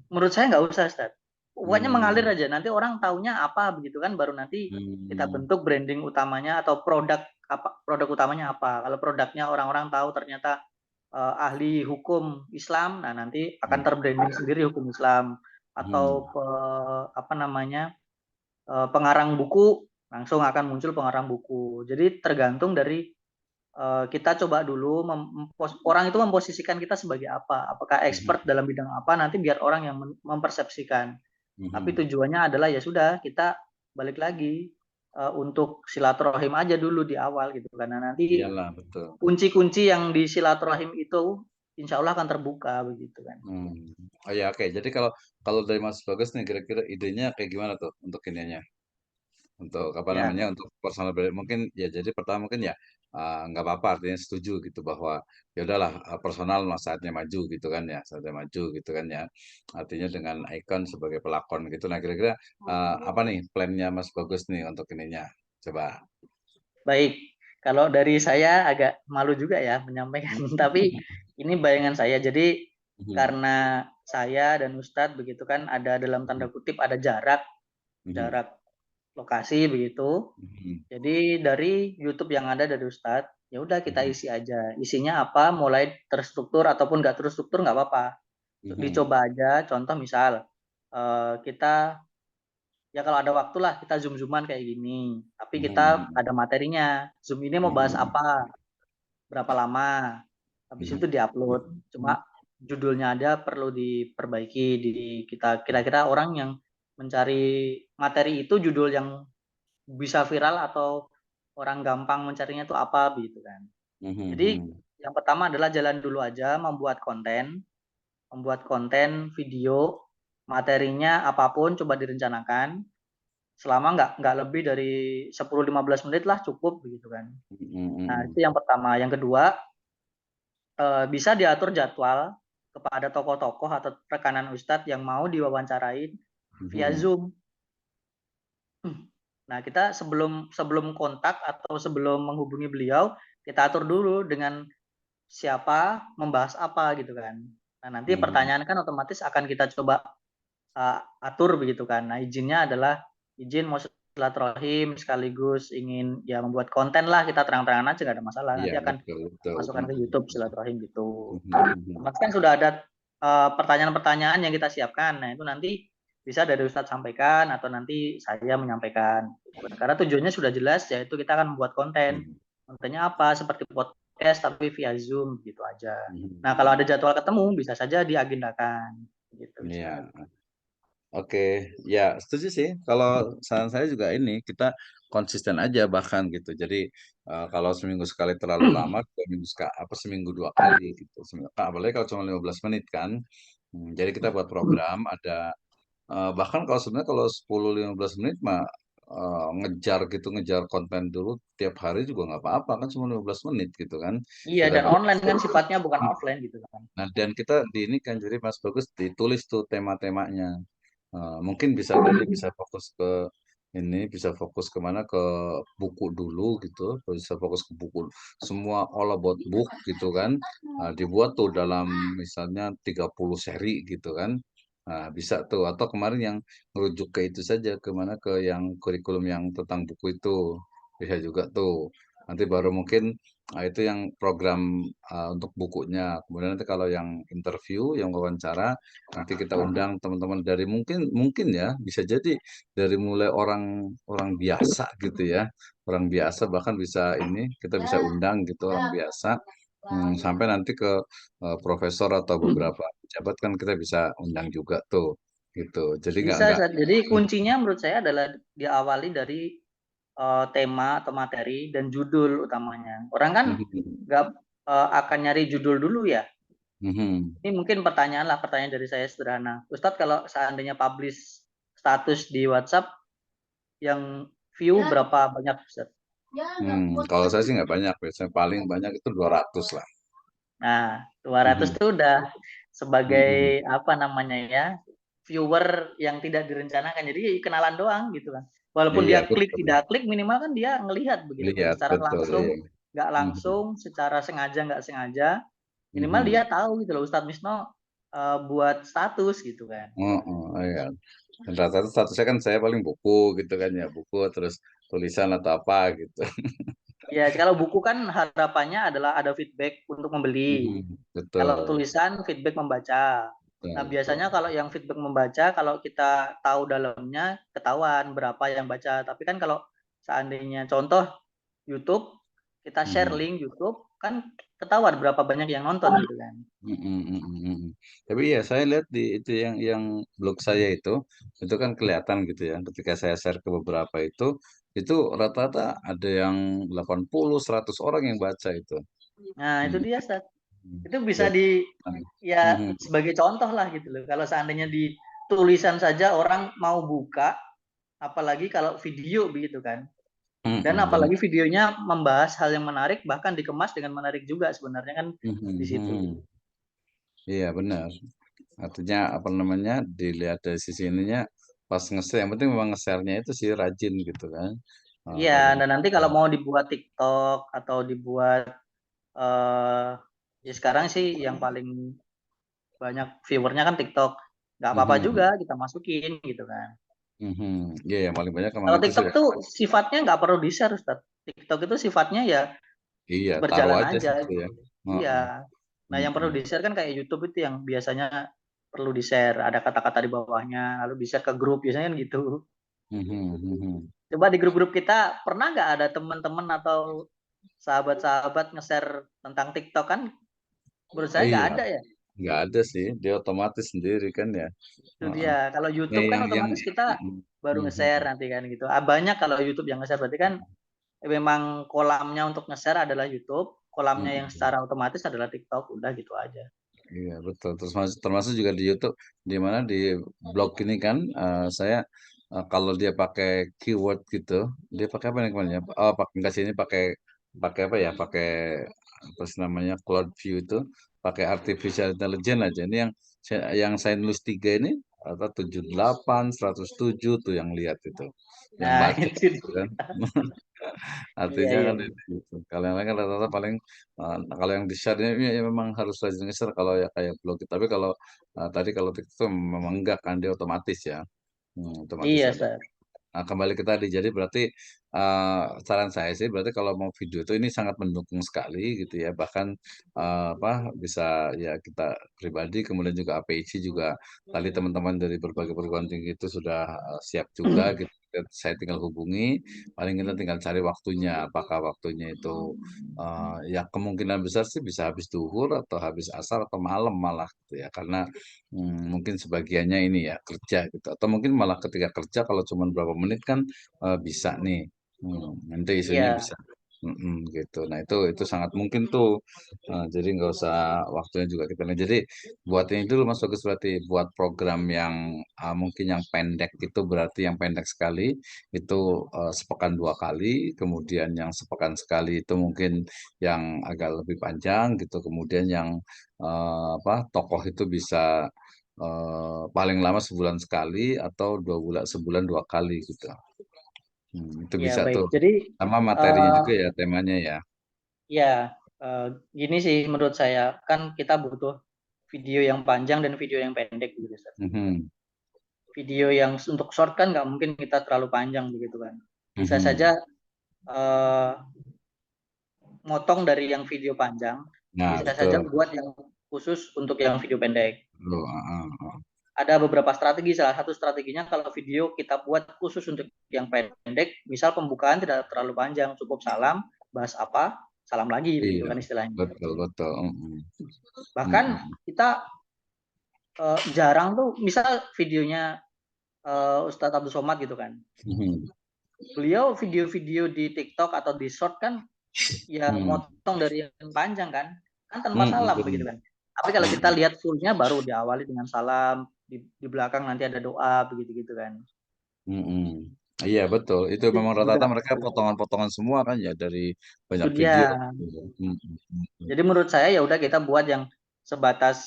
Menurut saya nggak usah Ustadz. Pokoknya mengalir Hmm. aja. Nanti orang taunya apa begitu kan, baru nanti kita Hmm. bentuk branding utamanya atau produk apa, produk utamanya apa. Kalau produknya orang-orang tahu ternyata ahli hukum Islam, nah nanti akan Hmm. terbranding sendiri hukum Islam Hmm. atau apa namanya pengarang buku langsung akan muncul pengarang buku. Jadi tergantung dari kita coba dulu orang itu memposisikan kita sebagai apa, apakah Hmm. expert dalam bidang apa, nanti biar orang yang mempersepsikan. Tapi Hmm. tujuannya adalah ya sudah kita balik lagi. untuk silaturahim aja dulu di awal gitu, karena nanti Iyalah, betul. kunci-kunci yang di silaturahim itu insya Allah akan terbuka begitu kan. Oh ya, oke. Jadi kalau kalau dari Mas Bagus nih, kira-kira idenya kayak gimana tuh untuk ininya? Untuk apa Ya, namanya? Untuk personal branding mungkin ya. Jadi pertama mungkin ya nggak apa-apa, artinya setuju gitu bahwa ya udahlah, personal mah saatnya maju gitu kan ya, saatnya maju gitu kan ya. Artinya dengan ikon sebagai pelakon gitu. Nah, kira-kira apa nih plannya Mas Bagus nih untuk ininya? Coba. baik. Kalau dari saya agak malu juga ya menyampaikan, tapi ini bayangan saya. Jadi Mhm, karena saya dan Ustadz begitu kan ada dalam mhm, tanda kutip ada jarak mhm, jarak lokasi begitu. mhm, Jadi dari YouTube yang ada dari Ustadz, ya udah kita mhm, isi aja. Isinya apa, mulai terstruktur ataupun nggak terstruktur nggak apa-apa. mhm, Dicoba aja. Contoh misal kita ya kalau ada waktu lah kita zoom-zooman kayak gini. Tapi kita mhm, ada materinya. Zoom ini mau bahas mhm, apa, berapa lama. Habis mhm, itu diupload. Cuma judulnya ada perlu diperbaiki di kita kira-kira orang yang mencari materi itu judul yang bisa viral atau orang gampang mencarinya itu apa begitu kan. mhm, Jadi mhm, yang pertama adalah jalan dulu aja membuat konten video materinya apapun coba direncanakan selama nggak lebih dari 10-15 menit lah cukup begitu kan. Nah, mhm, itu yang pertama. Yang kedua, bisa diatur jadwal kepada tokoh-tokoh atau rekanan ustadz yang mau diwawancarain via mhm, Zoom. Nah, kita sebelum sebelum kontak atau sebelum menghubungi beliau, kita atur dulu dengan siapa, membahas apa gitu kan. Nah, nanti mhm, pertanyaan kan otomatis akan kita coba atur begitu kan. Nah, izinnya adalah izin mau silaturahim sekaligus ingin ya membuat konten lah, kita terang-terangan aja nggak ada masalah. iya Nanti akan betul betul. masukkan ke YouTube silaturahim gitu. Mhm, mhm, Otomatis kan sudah ada pertanyaan-pertanyaan yang kita siapkan. Nah, itu nanti bisa dari Ustadz sampaikan atau nanti saya menyampaikan. Karena tujuannya sudah jelas, yaitu kita akan membuat konten. mhm, Kontennya apa? Seperti podcast tapi via Zoom gitu aja. mhm, Nah, kalau ada jadwal ketemu bisa saja diagendakan gitu Ustadz. iya. Oke, ya setuju sih. Kalau saran saya juga ini kita konsisten aja bahkan gitu. Jadi kalau seminggu sekali terlalu lama, 2 minggu sekali apa seminggu 2 kali gitu. Apalagi kalau cuma 15 menit kan. Jadi kita buat program ada bahkan kalau sebenarnya kalau 10-15 menit mah ngejar gitu, ngejar konten dulu tiap hari juga nggak apa-apa kan cuma 15 menit gitu kan. Iya, Kita dan bikin. online kan sifatnya bukan offline gitu kan. Nah, dan kita di ini kan jadi Mas Bagus ditulis tuh tema-temanya. Mungkin bisa jadi bisa fokus ke ini, bisa fokus kemana ke buku dulu gitu, bisa fokus ke buku. Semua all about book gitu kan. Dibuat tuh dalam misalnya 30 seri gitu kan. Nah, bisa tuh atau kemarin yang merujuk ke itu saja kemana ke yang kurikulum yang tentang buku itu. Bisa juga tuh. Nanti baru mungkin itu yang program untuk bukunya. Kemudian nanti kalau yang interview, yang wawancara, nanti kita undang teman-teman dari mungkin mungkin ya bisa jadi dari mulai orang orang biasa gitu ya, orang biasa bahkan bisa ini kita bisa undang gitu orang biasa. Sampai nanti ke profesor atau beberapa pejabat kan kita bisa undang juga tuh gitu. Jadi Bisa, nggak. Ustadz. Jadi kuncinya menurut saya adalah diawali dari tema atau materi dan judul utamanya. Orang kan Mhm, nggak akan nyari judul dulu ya. mhm. Ini mungkin pertanyaan lah, pertanyaan dari saya sederhana. Ustadz kalau seandainya publish status di WhatsApp yang view berapa banyak Ustadz? Kalau saya sih nggak banyak, biasanya paling banyak itu 200 lah. Nah, 200 Mhm, itu udah mhm. sebagai apa namanya ya, viewer yang tidak direncanakan. Jadi kenalan doang gitu kan. Walaupun Iya dia klik betul, tidak klik minimal kan dia ngelihat begitu kan. lihat Secara betul, iya. langsung, nggak Mhm, langsung, secara sengaja nggak sengaja, minimal dia mhm. tahu gitu loh Ustadz Misno buat status gitu kan. Heeh, iya. Dan rata-rata statusnya kan saya paling buku gitu kan ya, buku terus tulisan atau apa gitu. Ya, kalau buku kan harapannya adalah ada feedback untuk membeli. Mhm, Kalau betul, tulisan feedback membaca. Nah, betul, betul. biasanya kalau yang feedback membaca, kalau kita tahu dalamnya, ketahuan berapa yang baca. Tapi kan kalau seandainya contoh YouTube, kita share Mhm. link YouTube, kan ketahuan berapa banyak yang nonton gitu kan. Mhm, mhm, mhm. Tapi ya saya lihat di itu yang blog saya itu kan kelihatan gitu ya. Ketika saya share ke beberapa itu itu rata-rata ada yang 80, 100 orang yang baca itu. Nah, itu Hmm. dia, Ustaz. Hmm. Itu bisa Jadi, ya mhm, sebagai contoh lah gitu loh. Kalau seandainya di tulisan saja orang mau buka, apalagi kalau video begitu kan. Dan benar. apalagi videonya membahas hal yang menarik, bahkan dikemas dengan menarik juga sebenarnya kan Mhm, di situ. mhm. Iya benar. Artinya apa namanya dilihat dari sisi ininya pas nge-share yang penting memang nge-share-nya itu sih rajin gitu kan. Iya, Rajin. dan nanti kalau mau dibuat TikTok atau dibuat eh ya sekarang sih yang paling banyak viewernya kan TikTok. Nggak apa-apa juga Mhm, kita masukin gitu kan. mhm. Iya yang paling banyak memang Kalau itu sih TikTok ya. tuh sifatnya nggak perlu di-share, Ustaz. TikTok itu sifatnya ya Iya, taruh berjalan aja aja situ ya. gitu. Heeh. Iya. Nah, yang perlu Mhm. di-share kan kayak YouTube itu yang biasanya perlu di-share, ada kata-kata di bawahnya, lalu di-share ke grup, biasanya kan gitu. Mhm, mhm. Coba di grup-grup kita pernah nggak ada teman-teman atau sahabat-sahabat nge-share tentang TikTok kan? Menurut saya nggak Iya, ada ya. nggak ada sih, dia otomatis sendiri kan ya. Itu Heeh. dia. Kalau Nah, YouTube kan yang otomatis kita mhm, baru nge-share mhm, nanti kan gitu. Ah, banyak kalau YouTube yang nge-share berarti kan memang kolamnya untuk nge-share adalah YouTube, kolamnya yang mhm. secara otomatis adalah TikTok, udah gitu aja. Iya betul. Terus termasuk juga di YouTube, di mana di blog ini kan saya kalau dia pakai keyword gitu, dia pakai apa nih kemarin ya? Oh, pakai enggak sih ini pakai pakai apa ya? Pakai apa sih namanya Cloud View itu, pakai artificial intelligence aja. Ini yang saya nulis tiga ini atau 78, 107 tuh yang lihat itu, yang Nah, baca itu gitu kan. iya Artinya iya. kan itu gitu. Kalau yang lain kan rata-rata paling kalau yang di-share-nya ya memang harus rajin nge-share kalau ya kayak blog. Tapi kalau tadi kalau TikTok tuh memang enggak kan dia otomatis ya. Otomatis Iya, ada. Ustaz. Nah, kembali ke tadi, jadi berarti saran saya sih berarti kalau mau video itu ini sangat mendukung sekali gitu ya, bahkan apa, bisa ya kita pribadi kemudian juga APIC juga tadi teman-teman dari berbagai perguruan tinggi itu sudah siap juga gitu. Saya tinggal hubungi, paling kita tinggal cari waktunya, apakah waktunya itu ya kemungkinan besar sih bisa habis duhur atau habis asar atau malam malah gitu ya, karena mungkin sebagiannya ini ya kerja gitu atau mungkin malah ketika kerja kalau cuma berapa menit kan bisa nih. Nanti isunya Iya, bisa gitu. Nah itu sangat mungkin tuh. Jadi nggak usah waktunya juga kita nih. Jadi buat ini dulu Mas Bagus berarti buat program yang mungkin yang pendek itu berarti yang pendek sekali itu sepekan 2 kali, kemudian yang sepekan sekali itu mungkin yang agak lebih panjang gitu, kemudian yang apa tokoh itu bisa paling lama sebulan sekali atau 2 bulan sebulan 2 kali gitu. Itu iya bisa baik. tuh. Jadi Sama materinya eh juga ya temanya ya. ya gini sih menurut saya kan kita butuh video yang panjang dan video yang pendek gitu, Ustaz. Mhm, Video yang untuk short kan nggak mungkin kita terlalu panjang begitu kan. Bisa mhm. saja eh, motong dari yang video panjang, Nah bisa saja betul. buat yang khusus untuk yang video pendek. Betul, heeh, heeh. Ada beberapa strategi, salah satu strateginya kalau video kita buat khusus untuk yang pendek, misal pembukaan tidak terlalu panjang, cukup salam, bahas apa, salam lagi, begitu Iya, kan istilahnya. betul betul, Bahkan mhm, kita jarang tuh, misal videonya Ustadz Abdul Somad gitu kan, mhm, beliau video-video di TikTok atau di Short kan ya mhm, motong dari yang panjang kan tanpa mhm, salam bener, begitu kan. Tapi kalau kita mhm, lihat fullnya baru diawali dengan salam, di belakang nanti ada doa begitu gitu kan. mhm. Iya betul, itu Itu memang rata-rata mudah. mereka potongan-potongan semua kan ya dari banyak Itu video dia. gitu. Mhm, mhm, Jadi menurut saya ya udah kita buat yang sebatas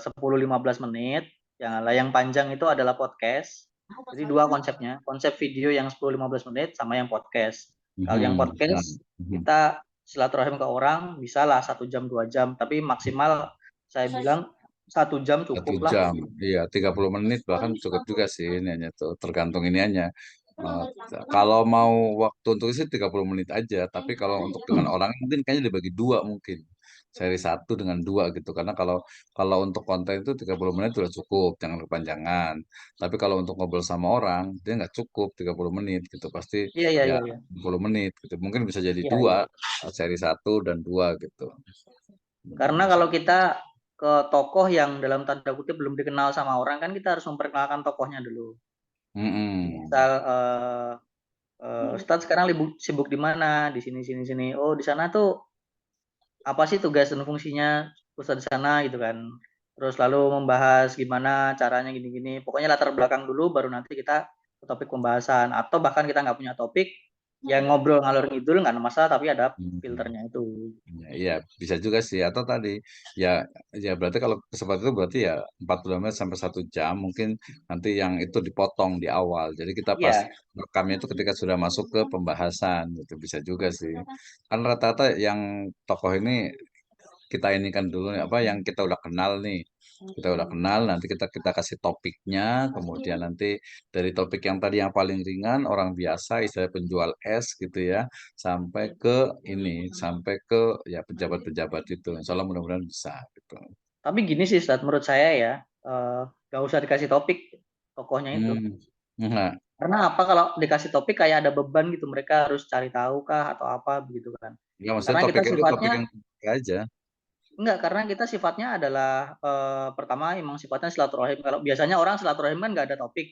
10-15 menit. Yang panjang itu adalah podcast. Jadi dua konsepnya, konsep video yang 10-15 menit sama yang podcast. Kalau yang mhm, nah, podcast mhm. kita silaturahim ke orang bisa lah 1 jam 2 jam, tapi maksimal saya bilang 1 jam Satu cukup lah. jam, iya 30 menit bahkan cukup juga sih ini hanya tuh tergantung ini hanya. Eh, kalau mau waktu untuk isi 30 menit aja, tapi kalau untuk dengan orang mungkin kayaknya dibagi dua mungkin. Seri satu dengan dua gitu. Karena kalau kalau untuk konten itu 30 menit sudah cukup, jangan kepanjangan. Tapi kalau untuk ngobrol sama orang, dia nggak cukup 30 menit gitu. Pasti Iya iya ya iya iya. 60 menit gitu. Mungkin bisa jadi Iya iya. dua, seri satu dan dua gitu. Karena Bisa. kalau kita ke tokoh yang dalam tanda kutip belum dikenal sama orang kan kita harus memperkenalkan tokohnya dulu. Mm-mm. Misal Ustadz sekarang sibuk di mana? Di sini sini sini. Oh, di sana tuh apa sih tugas dan fungsinya Ustadz di sana gitu kan. Terus lalu membahas gimana caranya gini-gini. Pokoknya latar belakang dulu baru nanti kita ke topik pembahasan. Atau bahkan kita nggak punya topik, yang ngobrol ngalor ngidul nggak ada masalah tapi ada Hmm. filternya itu. Ya, iya, bisa juga sih. Atau tadi, ya, ya berarti kalau kesempatan itu berarti ya 40 menit sampai 1 jam. Mungkin nanti yang itu dipotong di awal. Jadi kita pas Iya. rekamnya itu ketika sudah masuk ke pembahasan. Itu bisa juga sih. Kan rata-rata yang tokoh ini kita ini kan dulu nih, apa yang kita udah kenal nih. Kita udah kenal, nanti kita kita kasih topiknya, kemudian nanti dari topik yang tadi yang paling ringan, orang biasa, istilah penjual es gitu ya, sampai ke ini, sampai ke ya pejabat-pejabat itu. Insya Allah mudah-mudahan bisa gitu. Tapi gini sih, Ustadz, menurut saya ya, nggak usah dikasih topik tokohnya itu. Hmm. Nah, Karena apa kalau dikasih topik kayak ada beban gitu, mereka harus cari tahu kah atau apa begitu kan. ya maksudnya Karena kita topik itu topik sifatnya yang aja. enggak, karena kita sifatnya adalah pertama emang sifatnya silaturahim. Kalau biasanya orang silaturahim kan nggak ada topik,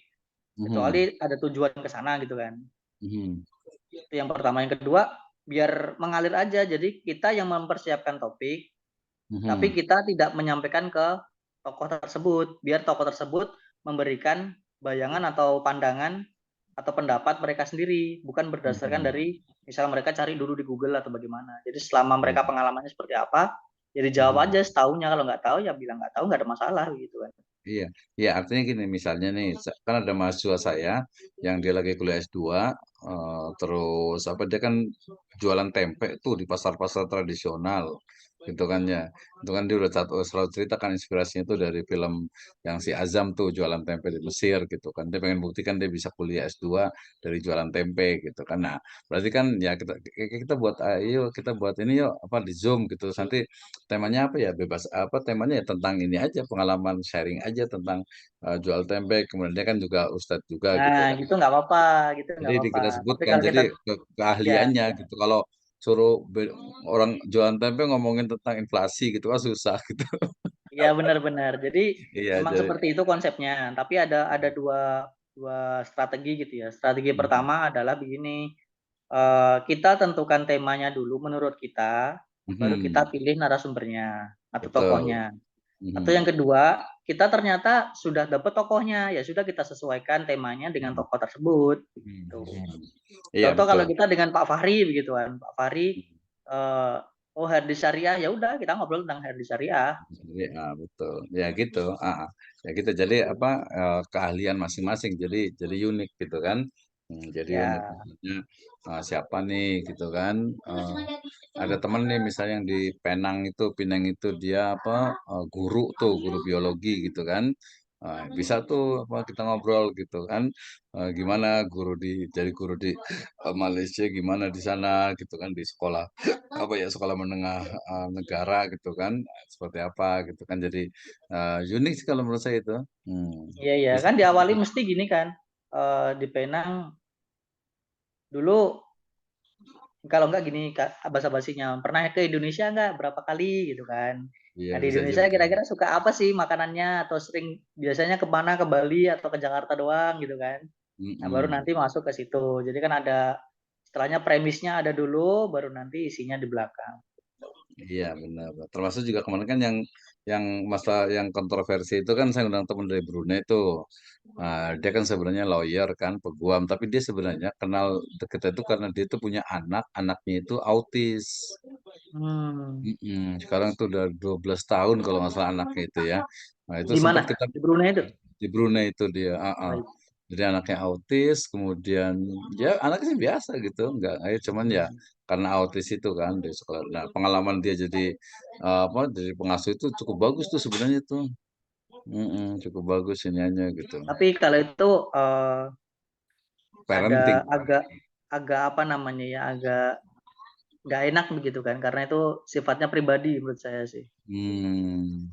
Mhm. kecuali ada tujuan ke sana gitu kan. Mhm. Itu yang pertama. Yang kedua, biar mengalir aja. Jadi kita yang mempersiapkan topik, tapi Mhm. kita tidak menyampaikan ke tokoh tersebut. Biar tokoh tersebut memberikan bayangan atau pandangan atau pendapat mereka sendiri, bukan berdasarkan Mhm. dari misalnya mereka cari dulu di Google atau bagaimana. Jadi selama Iya. mereka pengalamannya seperti apa, jadi jawab Mhm. aja setahunya. Kalau nggak tahu ya bilang nggak tahu, nggak ada masalah gitu kan. Iya, iya artinya gini misalnya nih, kan ada mahasiswa saya yang dia lagi kuliah S2, terus apa dia kan jualan tempe tuh di pasar-pasar tradisional, gitu kan ya. Itu kan dia udah selalu ceritakan inspirasinya tuh dari film yang si Azam tuh jualan tempe di Mesir gitu kan. Dia pengen buktikan dia bisa kuliah S2 dari jualan tempe gitu kan. Nah, berarti kan ya kita buat ayo kita buat ini yuk apa di Zoom gitu. Terus nanti temanya apa ya? Bebas apa temanya ya tentang ini aja pengalaman sharing aja tentang jual tempe. Kemudian dia kan juga ustadz juga gitu Nah, kan. gitu nggak apa-apa, gitu Jadi nggak apa-apa. kita Tapi sebutkan kalau kita, jadi ya, keahliannya gitu. Kalau suruh orang jualan tempe ngomongin tentang inflasi gitu kan susah gitu. ya benar-benar. Jadi Iya emang jadi. seperti itu konsepnya. Tapi ada dua dua strategi gitu ya. Strategi Mhm. pertama adalah begini, kita tentukan temanya dulu menurut kita, baru kita Mhm. pilih narasumbernya atau Betul. tokohnya. Atau yang Mhm. kedua, kita ternyata sudah dapat tokohnya, ya sudah kita sesuaikan temanya dengan Mhm. tokoh tersebut, gitu. Mhm. Iya Contoh kalau betul. kita dengan Pak Fahri begitu kan, Pak Fahri, eee, oh hadis syariah, ya udah kita ngobrol tentang hadis syariah, Iya, betul. Ya gitu, heeh. Ya gitu. Jadi apa, keahlian masing-masing jadi unik gitu kan. Jadi unik ya. misalnya, siapa nih gitu kan, ada temen nih misalnya yang di Pinang itu dia apa, guru tuh, guru biologi gitu kan. Bisa tuh apa kita ngobrol gitu kan, gimana jadi guru di, Malaysia gimana di sana gitu kan, di sekolah apa ya, sekolah menengah, negara gitu kan, seperti apa gitu kan. Jadi, unik sih kalau menurut saya itu. Iya iya, Bisa kan diawali mesti gini kan, di Penang dulu kalau enggak gini Kak, basa-basinya, "Pernah ke Indonesia enggak? Berapa kali?" Gitu kan. iya Nah, di bisa Indonesia juga. kira-kira suka apa sih makanannya? Atau sering biasanya ke mana, ke Bali atau ke Jakarta doang gitu kan. Nah, baru Mhm. nanti masuk ke situ. Jadi kan ada istilahnya premisnya ada dulu, baru nanti isinya di belakang. Iya benar, termasuk juga kemarin kan yang masalah yang kontroversi itu kan saya undang teman dari Brunei tuh. Dia kan sebenarnya lawyer kan, peguam, tapi dia sebenarnya kenal deket itu karena dia tuh punya anak, anaknya itu autis. Hmm. Sekarang tuh udah 12 tahun kalau nggak salah anaknya itu ya. Nah itu Di sempat mana? kita Di Brunei itu? di Brunei itu dia, heeh. Baik. Jadi anaknya autis, kemudian ya anaknya sih biasa gitu, nggak cuman ya Hmm. karena autis itu kan di sekolah. Nah pengalaman dia jadi apa jadi pengasuh itu cukup bagus tuh sebenarnya tuh, cukup bagus iniannya gitu. Tapi kalau itu ada Parenting. agak agak apa namanya ya, agak nggak enak begitu kan, karena itu sifatnya pribadi menurut saya sih. Hmm.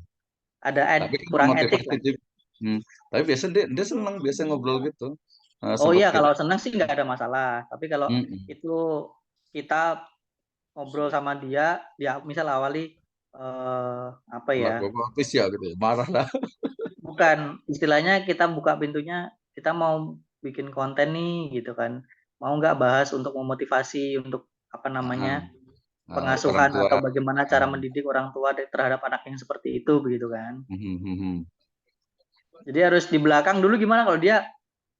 Ada Tapi kan kurang etik motivasi lah. dia, hmm, tapi biasa dia senang biasa ngobrol gitu. Oh Sempat iya, kita, kalau senang sih nggak ada masalah. Tapi kalau mm, itu kita ngobrol sama dia, dia misal awali apa kalau ya? bapak autis ya gitu ya, marah lah. Bukan istilahnya kita buka pintunya, kita mau bikin konten nih gitu kan. mau nggak bahas untuk memotivasi untuk apa Ah, namanya orang pengasuhan tua. atau bagaimana cara Ah, mendidik orang tua terhadap anak yang seperti itu begitu kan. mhm, mhm. Jadi harus di belakang dulu gimana kalau dia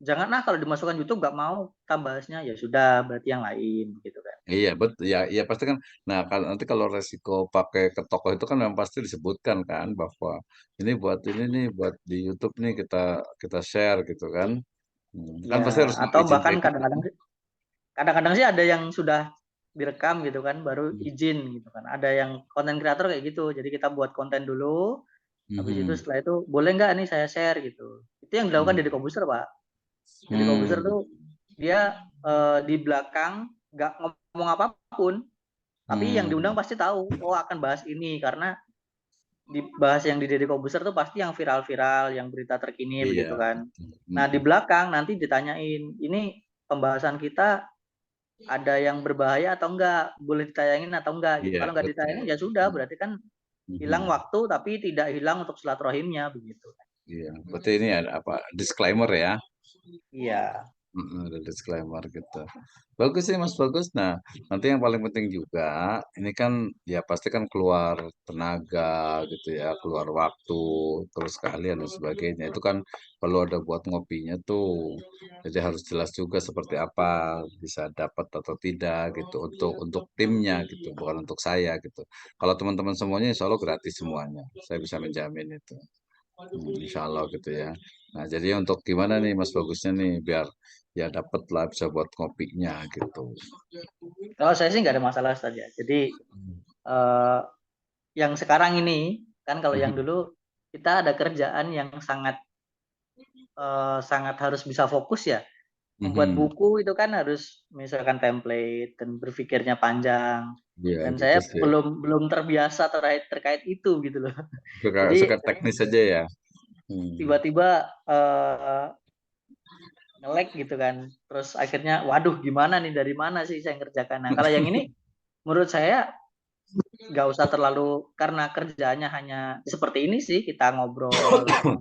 jangan kalau dimasukkan YouTube nggak mau kita bahasnya ya sudah berarti yang lain gitu kan. Iya betul ya, ya pasti kan. Nah kalau nanti kalau resiko pakai ke toko itu kan memang pasti disebutkan kan bahwa ini nih buat di YouTube nih kita kita share gitu kan. Kan Ya pasti harus atau izin bahkan kayak gitu kan. kadang-kadang sih ada yang sudah direkam gitu kan baru Mhm. izin gitu kan. Ada yang konten kreator kayak gitu. Jadi kita buat konten dulu, habis itu Mhm. setelah itu boleh nggak nih saya share gitu. Itu yang dilakukan Mhm. Deddy Kobuser Pak. Deddy Kobuser Hmm. tuh dia di belakang nggak ngomong apapun, tapi yang diundang Hmm. pasti tahu, oh akan bahas ini karena dibahas yang di Deddy Kobuser tuh pasti yang viral-viral, yang berita terkini Iya begitu kan. betul. Nah di Mhm. belakang nanti ditanyain, ini pembahasan kita ada yang berbahaya atau enggak, boleh ditayangin atau enggak gitu. Iya Kalau nggak betul. ditayangin ya sudah, Mhm. berarti kan hilang Mhm. waktu tapi tidak hilang untuk silaturahimnya begitu. Iya, berarti ini ada apa disclaimer ya. Iya. Ada disclaimer gitu. Bagus sih Mas, bagus. Nah, nanti yang paling penting juga, ini kan ya pasti kan keluar tenaga gitu ya, keluar waktu, terus keahlian dan sebagainya. Itu kan perlu ada buat ngopinya tuh. Jadi harus jelas juga seperti apa bisa dapat atau tidak gitu untuk timnya gitu, bukan untuk saya gitu. Kalau teman-teman semuanya insya Allah gratis semuanya. Saya bisa menjamin itu. Insya Allah gitu ya. Nah, jadi untuk gimana nih Mas bagusnya nih biar ya dapet lah bisa buat kopinya gitu. Kalau saya sih nggak ada masalah saja. Jadi eh, yang sekarang ini kan kalau yang Mhm. dulu kita ada kerjaan yang sangat sangat harus bisa fokus ya. Membuat Mhm. buku itu kan harus misalkan template dan berpikirnya panjang. Iya Dan gitu saya sih. belum terbiasa terkait itu gitu loh. Suka Jadi suka teknis aja ya. Hmm. tiba-tiba nge-lag gitu kan. Terus akhirnya waduh gimana nih dari mana sih saya ngerjakan. Nah, kalau yang ini menurut saya nggak usah terlalu karena kerjanya hanya seperti ini sih kita ngobrol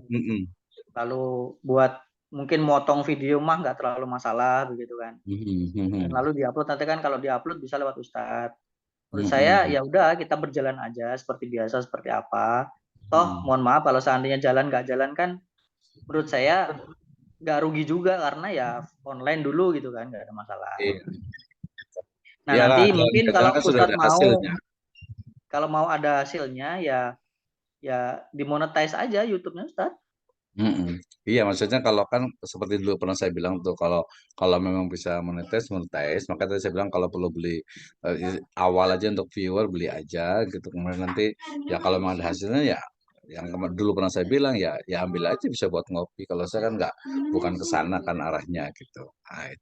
Mhm. lalu buat mungkin motong video mah nggak terlalu masalah begitu kan. Mhm. Dan Mhm. lalu diupload nanti kan kalau diupload bisa lewat Ustadz. Menurut saya Mhm. ya udah kita berjalan aja seperti biasa seperti apa. Toh Mhm. mohon maaf kalau seandainya jalan nggak jalan kan menurut saya nggak rugi juga karena ya online dulu gitu kan nggak ada masalah. Iya. Nah Iyalah, nanti jalan mungkin nggak jalan kalau kan sudah Ustadz ada mau hasilnya. ada hasilnya ya ya dimonetize aja YouTube-nya Ustadz. Mhm. Iya, maksudnya kalau kan seperti dulu pernah saya bilang tuh kalau kalau memang bisa monetize, monetize, maka tadi saya bilang kalau perlu beli awal aja untuk viewer beli aja gitu. Kemudian nanti ya kalau memang ada hasilnya ya yang dulu pernah saya bilang ya ya ambil aja bisa buat ngopi. Kalau saya kan nggak bukan ke sana kan arahnya gitu. Nah,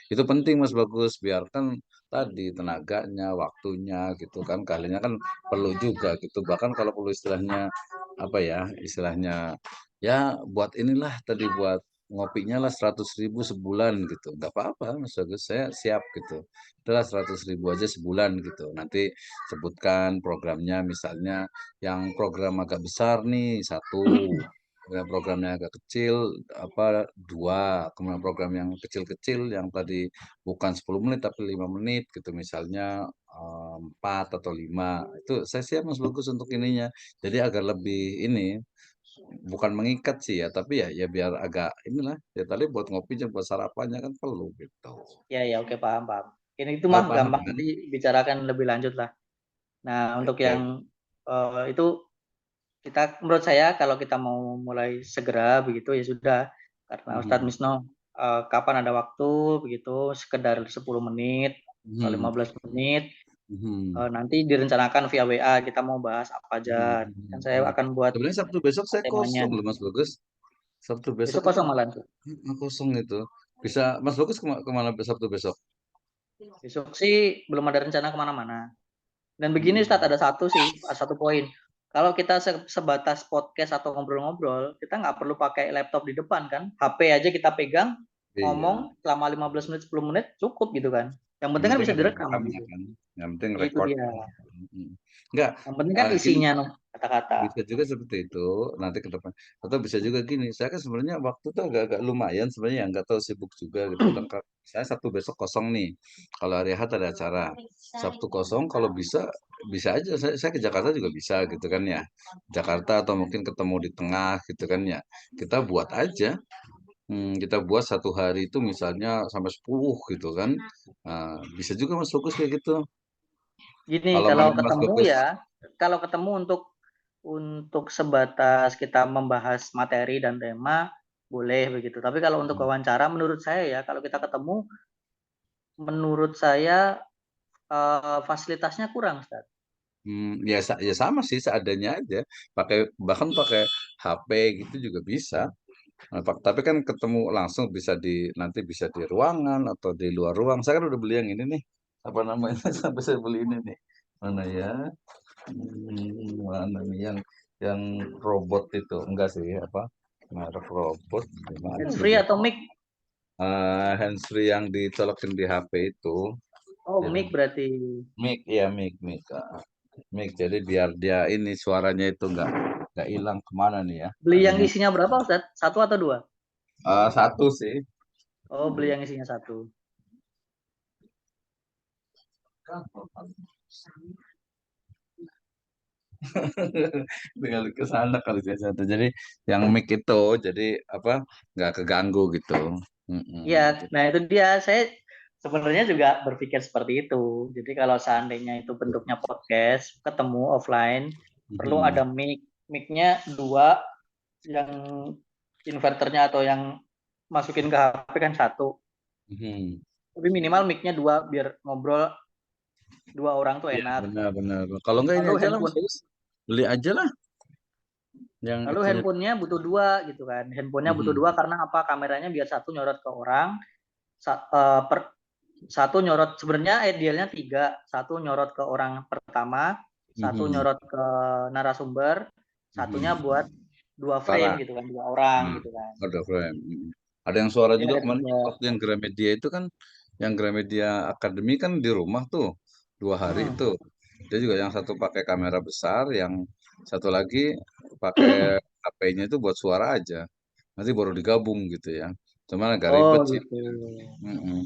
itu penting Mas Bagus biar kan tadi tenaganya, waktunya gitu kan keahliannya kan perlu juga gitu. Bahkan kalau perlu istilahnya apa ya, istilahnya ya buat inilah tadi buat ngopinya lah 100.000 sebulan gitu nggak apa-apa Mas Agus saya siap gitu itulah 100.000 aja sebulan gitu nanti sebutkan programnya misalnya yang program agak besar nih satu yang programnya agak kecil apa dua kemudian program yang kecil-kecil yang tadi bukan 10 menit tapi 5 menit gitu misalnya empat atau lima itu saya siap Mas Bagus untuk ininya jadi agar lebih ini bukan mengikat sih ya, tapi ya ya biar agak inilah, ya tadi buat ngopi dan buat sarapannya kan perlu gitu. Ya ya oke paham paham. Ini itu Oh, mah paham gampang kan? nanti bicarakan lebih lanjut lah. Nah untuk Oke. yang itu kita menurut saya kalau kita mau mulai segera begitu ya sudah karena Ustadz Mhm. Misno kapan ada waktu begitu sekedar 10 menit atau Mhm. 15 menit Mhm. nanti direncanakan via WA kita mau bahas apa aja. Mhm. Dan saya Mhm. akan buat Sebenarnya Sabtu besok saya temanya. kosong loh Mas Bagus. Sabtu besok Besok itu kosong malam tuh. kosong itu. Bisa Mas Bagus kemana Sabtu besok? Besok sih belum ada rencana kemana-mana. Dan begini Ustadz Hmm. ada satu poin. Kalau kita sebatas podcast atau ngobrol-ngobrol, kita nggak perlu pakai laptop di depan kan. HP aja kita pegang, Iya. ngomong selama 15 menit, 10 menit cukup gitu kan. Yang Yang penting kan penting bisa ada direkam rekamnya gitu. kan. Yang penting Itu dia. rekodnya. Mm. Enggak, Yang penting kan gini, isinya kata-kata. bisa juga seperti itu nanti ke depan. Atau bisa juga gini, saya kan sebenarnya waktu itu agak-agak lumayan sebenarnya, nggak tahu sibuk juga gitu. Kadang saya Sabtu besok kosong nih. Kalau hari Ahad ada acara. Sabtu kosong kalau bisa bisa aja saya ke Jakarta juga bisa gitu kan ya. Jakarta atau mungkin ketemu di tengah gitu kan ya. Kita buat aja. Kita buat satu hari itu misalnya sampai 10 gitu kan. Nah, bisa juga Mas Fokus kayak gitu. Gini, Kalau kalau memang Mas ketemu Fokus, ya, kalau ketemu untuk sebatas kita membahas materi dan tema boleh begitu. Tapi kalau untuk wawancara menurut saya ya, kalau kita ketemu menurut saya fasilitasnya kurang, Ustaz. Ya, ya sama sih seadanya aja. Bahkan pakai HP gitu juga bisa. Nah, tapi kan ketemu langsung bisa nanti bisa di ruangan atau di luar ruang. Saya kan udah beli yang ini nih. Apa namanya? Sampai saya beli ini nih. Mana ya? Mana nih yang robot itu? Enggak sih, apa? Merek robot gimana Hands sih free dia? atau mic? Handsfree yang dicolokin di HP itu. Oh, Jadi mic berarti. mic ya mic. Mic jadi biar dia ini suaranya itu nggak hilang kemana nih ya Beli yang adanya. isinya berapa, Ustaz? Satu atau dua? Satu sih. Oh, beli yang isinya satu. Tinggal ke sana kali saya satu. Jadi yang mic itu jadi apa nggak keganggu gitu. Iya, Mm-mm. nah itu dia. Saya sebenarnya juga berpikir seperti itu. Jadi kalau seandainya itu bentuknya podcast, ketemu offline, perlu ada Mhm. mic. Mic-nya dua, yang inverternya atau yang masukin ke HP kan satu. Mhm. Tapi minimal mic-nya dua biar ngobrol dua orang tuh Iya enak. benar. Kalau nggak ini Lalu aja lah Mas handphone Agus. Beli aja lah yang lalu itunya. handphonenya butuh dua gitu kan. Handphonenya butuh Mhm. dua karena apa? Kameranya biar satu nyorot ke orang, satu nyorot sebenarnya idealnya tiga, satu nyorot ke orang pertama, satu Mhm. nyorot ke narasumber, satunya Mhm. buat dua frame Parah. gitu kan, dua orang Nah, gitu kan. ada frame. Ada yang suara Jadi juga ada kemarin tiga. waktu yang Gramedia itu kan, yang Gramedia Academy kan di rumah tuh 2 hari Hmm. itu. Dia juga yang satu pakai kamera besar, yang satu lagi pakai HP-nya itu buat suara aja. Nanti baru digabung gitu ya. Cuman agak Oh ribet sih. gitu. Mm-mm.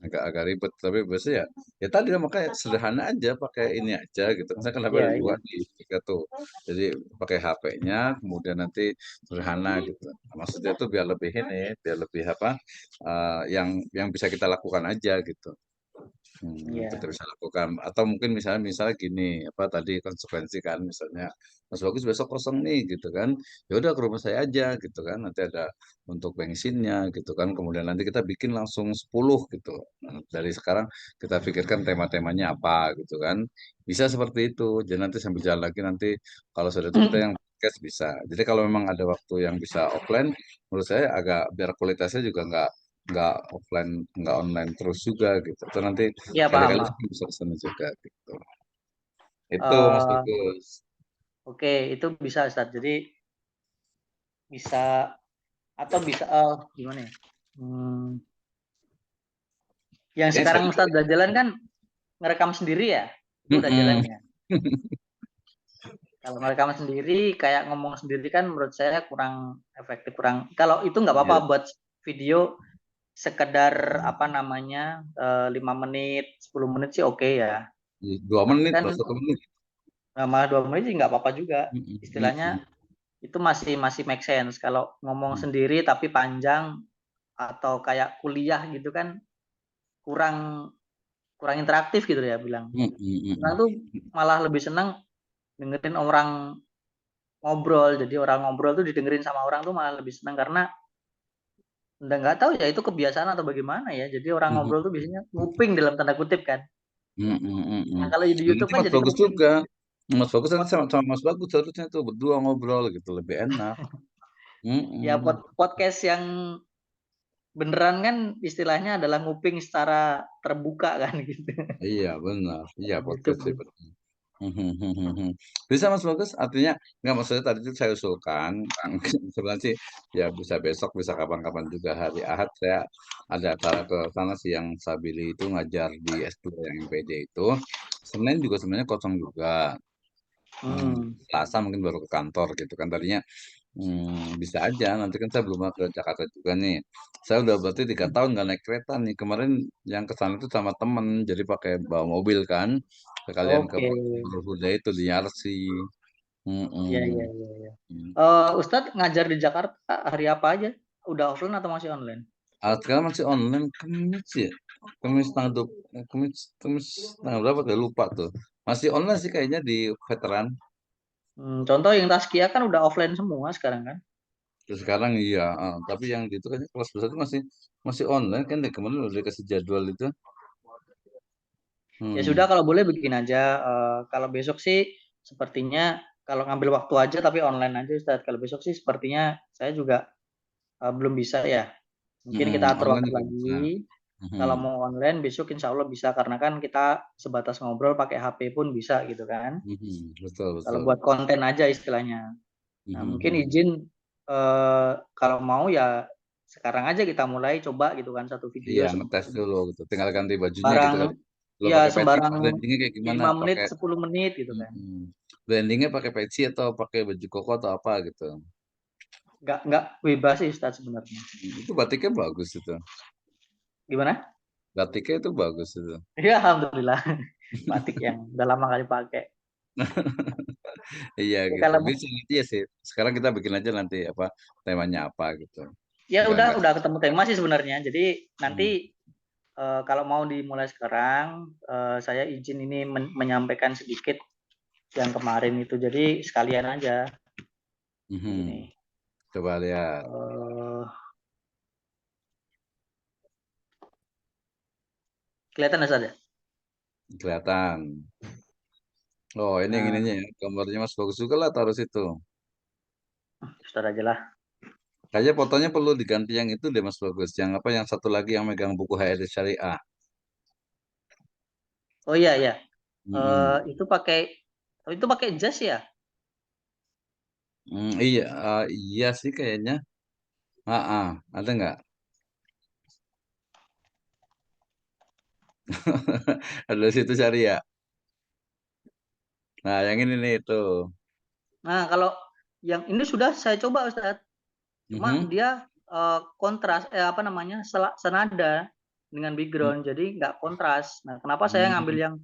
Agak ribet tapi biasanya ya tadi lah, makanya sederhana aja pakai ini aja gitu. Saya kan HP Ya, ada dua ya. di tiga tuh. Jadi pakai HP-nya kemudian nanti sederhana gitu. Maksudnya tuh biar lebih ini, biar lebih apa yang bisa kita lakukan aja gitu. Kita Ya. bisa lakukan atau mungkin misalnya gini apa tadi konsekuensi kan misalnya Mas Bagus besok kosong nih gitu kan, ya udah ke rumah saya aja gitu kan, nanti ada untuk bensinnya gitu kan, kemudian nanti kita bikin langsung 10 gitu. Nah, dari sekarang kita pikirkan tema-temanya apa gitu kan, bisa seperti itu. Jadi nanti sambil jalan lagi nanti kalau sudah itu kita yang podcast bisa. Jadi kalau memang ada waktu yang bisa offline, menurut saya agak biar kualitasnya juga nggak offline nggak online terus juga gitu. Terus nanti Ya, paham, kali-kali paham. bisa ke sana juga gitu. Itu Mas Eh, Bagus. oke, itu bisa Ustaz. Jadi bisa atau bisa gimana ya? Hmm, yang Ya sekarang saya. Ustaz udah jalan kan ngerekam sendiri ya? Itu udah jalan Mm-mm. ya? Kalau ngerekam sendiri kayak ngomong sendiri kan menurut saya kurang efektif, kurang. Kalau itu nggak apa-apa Iya. buat video sekedar apa namanya 5 menit, 10 menit sih oke ya. Dua Tapi menit kan atau 1 menit. malah 2 menit sih nggak apa-apa juga. Mm-mm. Istilahnya Mm-mm. itu masih masih make sense. Kalau ngomong Mm. sendiri tapi panjang atau kayak kuliah gitu kan kurang kurang interaktif gitu ya bilang. Mm-mm. Orang Mm-mm. tuh malah lebih senang dengerin orang ngobrol. Jadi orang ngobrol tuh didengerin sama orang tuh malah lebih senang karena udah nggak tahu ya itu kebiasaan atau bagaimana ya. Jadi orang Mm-mm. ngobrol tuh biasanya nguping dalam tanda kutip kan. Mm-mm. Mm-mm. Nah kalau di Dan YouTube nanti kan Mas jadi Bagus nguping. juga. Mas Bagus nanti Pod, sama Mas Bagus harusnya tuh berdua ngobrol gitu lebih enak. ya Mm-mm. podcast yang beneran kan istilahnya adalah nguping secara terbuka kan gitu. Iya benar. Iya Di podcast YouTube sih gitu. benar. Bisa Mas Bagus, artinya nggak maksudnya tadi itu saya usulkan, sebenarnya sih ya bisa besok, bisa kapan-kapan juga hari Ahad saya ada acara ke sana sih yang Sabili itu ngajar di S2 yang MPD itu. Senin juga sebenarnya kosong juga. Selasa mungkin baru ke kantor gitu kan tadinya bisa aja nanti kan saya belum ke Jakarta juga nih. Saya udah berarti 3 tahun nggak naik kereta nih. Kemarin yang ke sana itu sama temen, jadi pakai bawa mobil kan. Sekalian ke Oke, Borobudur itu di Yarsi. ya Mm-mm. ya ya ya. Ustadz ngajar di Jakarta hari apa aja? Udah offline atau masih online? Sekarang masih online Kamis ya. Kamis tanggal Kamis tanggal berapa tuh lupa tuh. Masih online sih kayaknya di veteran. Contoh yang Taskia kan udah offline semua sekarang kan? Terus sekarang iya, tapi yang itu kan kelas besar itu masih masih online kan deh kemarin udah dikasih jadwal itu. Ya sudah Hmm. kalau boleh bikin aja. Kalau besok sih sepertinya kalau ngambil waktu aja tapi online aja Ustadz. Kalau besok sih sepertinya saya juga belum bisa ya. Mungkin kita atur Online waktu juga bisa. lagi. Kalau Mhm, mau online besok insya Allah bisa karena kan kita sebatas ngobrol pakai HP pun bisa gitu kan. betul Kalau betul. buat konten aja istilahnya. Nah Mhm mungkin mhm. izin kalau mau ya sekarang aja kita mulai coba gitu kan satu video Iya, ngetes dulu gitu. Tinggal ganti bajunya gitu sembarang kali. Kalau ya pakai peci sembarang blendingnya kayak gimana? 5 menit Pakai 10 menit gitu kan. blendingnya pakai peci atau pakai baju koko atau apa gitu. Nggak bebas sih Ustadz sebenarnya. Itu batiknya bagus itu. Gimana? Batiknya itu bagus itu. Ya alhamdulillah batik yang udah lama kali pakai. Iya Ya gitu. kalau Bisa nanti ya sih. Sekarang kita bikin aja nanti apa temanya apa gitu. ya Enggak. udah ketemu tema sih sebenarnya. Jadi nanti Hmm. kalau mau dimulai sekarang, saya izin ini menyampaikan sedikit yang kemarin itu. Jadi sekalian aja Mhm. begini. Coba lihat. Eh, kelihatan ya saja. Kelihatan. Oh, ini yang Nah, ininya ya. Gambarnya Mas bagus juga lah taruh situ. Ustadz aja lah. Kayaknya fotonya perlu diganti yang itu deh Mas Bagus. Yang apa yang satu lagi yang megang buku HRD Syariah. Oh iya ya, Mm-mm. itu pakai jas ya. Iya, iya sih kayaknya. Ada nggak? Ada di situ Syariah. Nah, yang ini nih itu. Nah kalau yang ini sudah saya coba Ustadz. Cuma Mhm. dia kontras apa namanya senada dengan background jadi nggak kontras. Nah kenapa saya ngambil Hmm. yang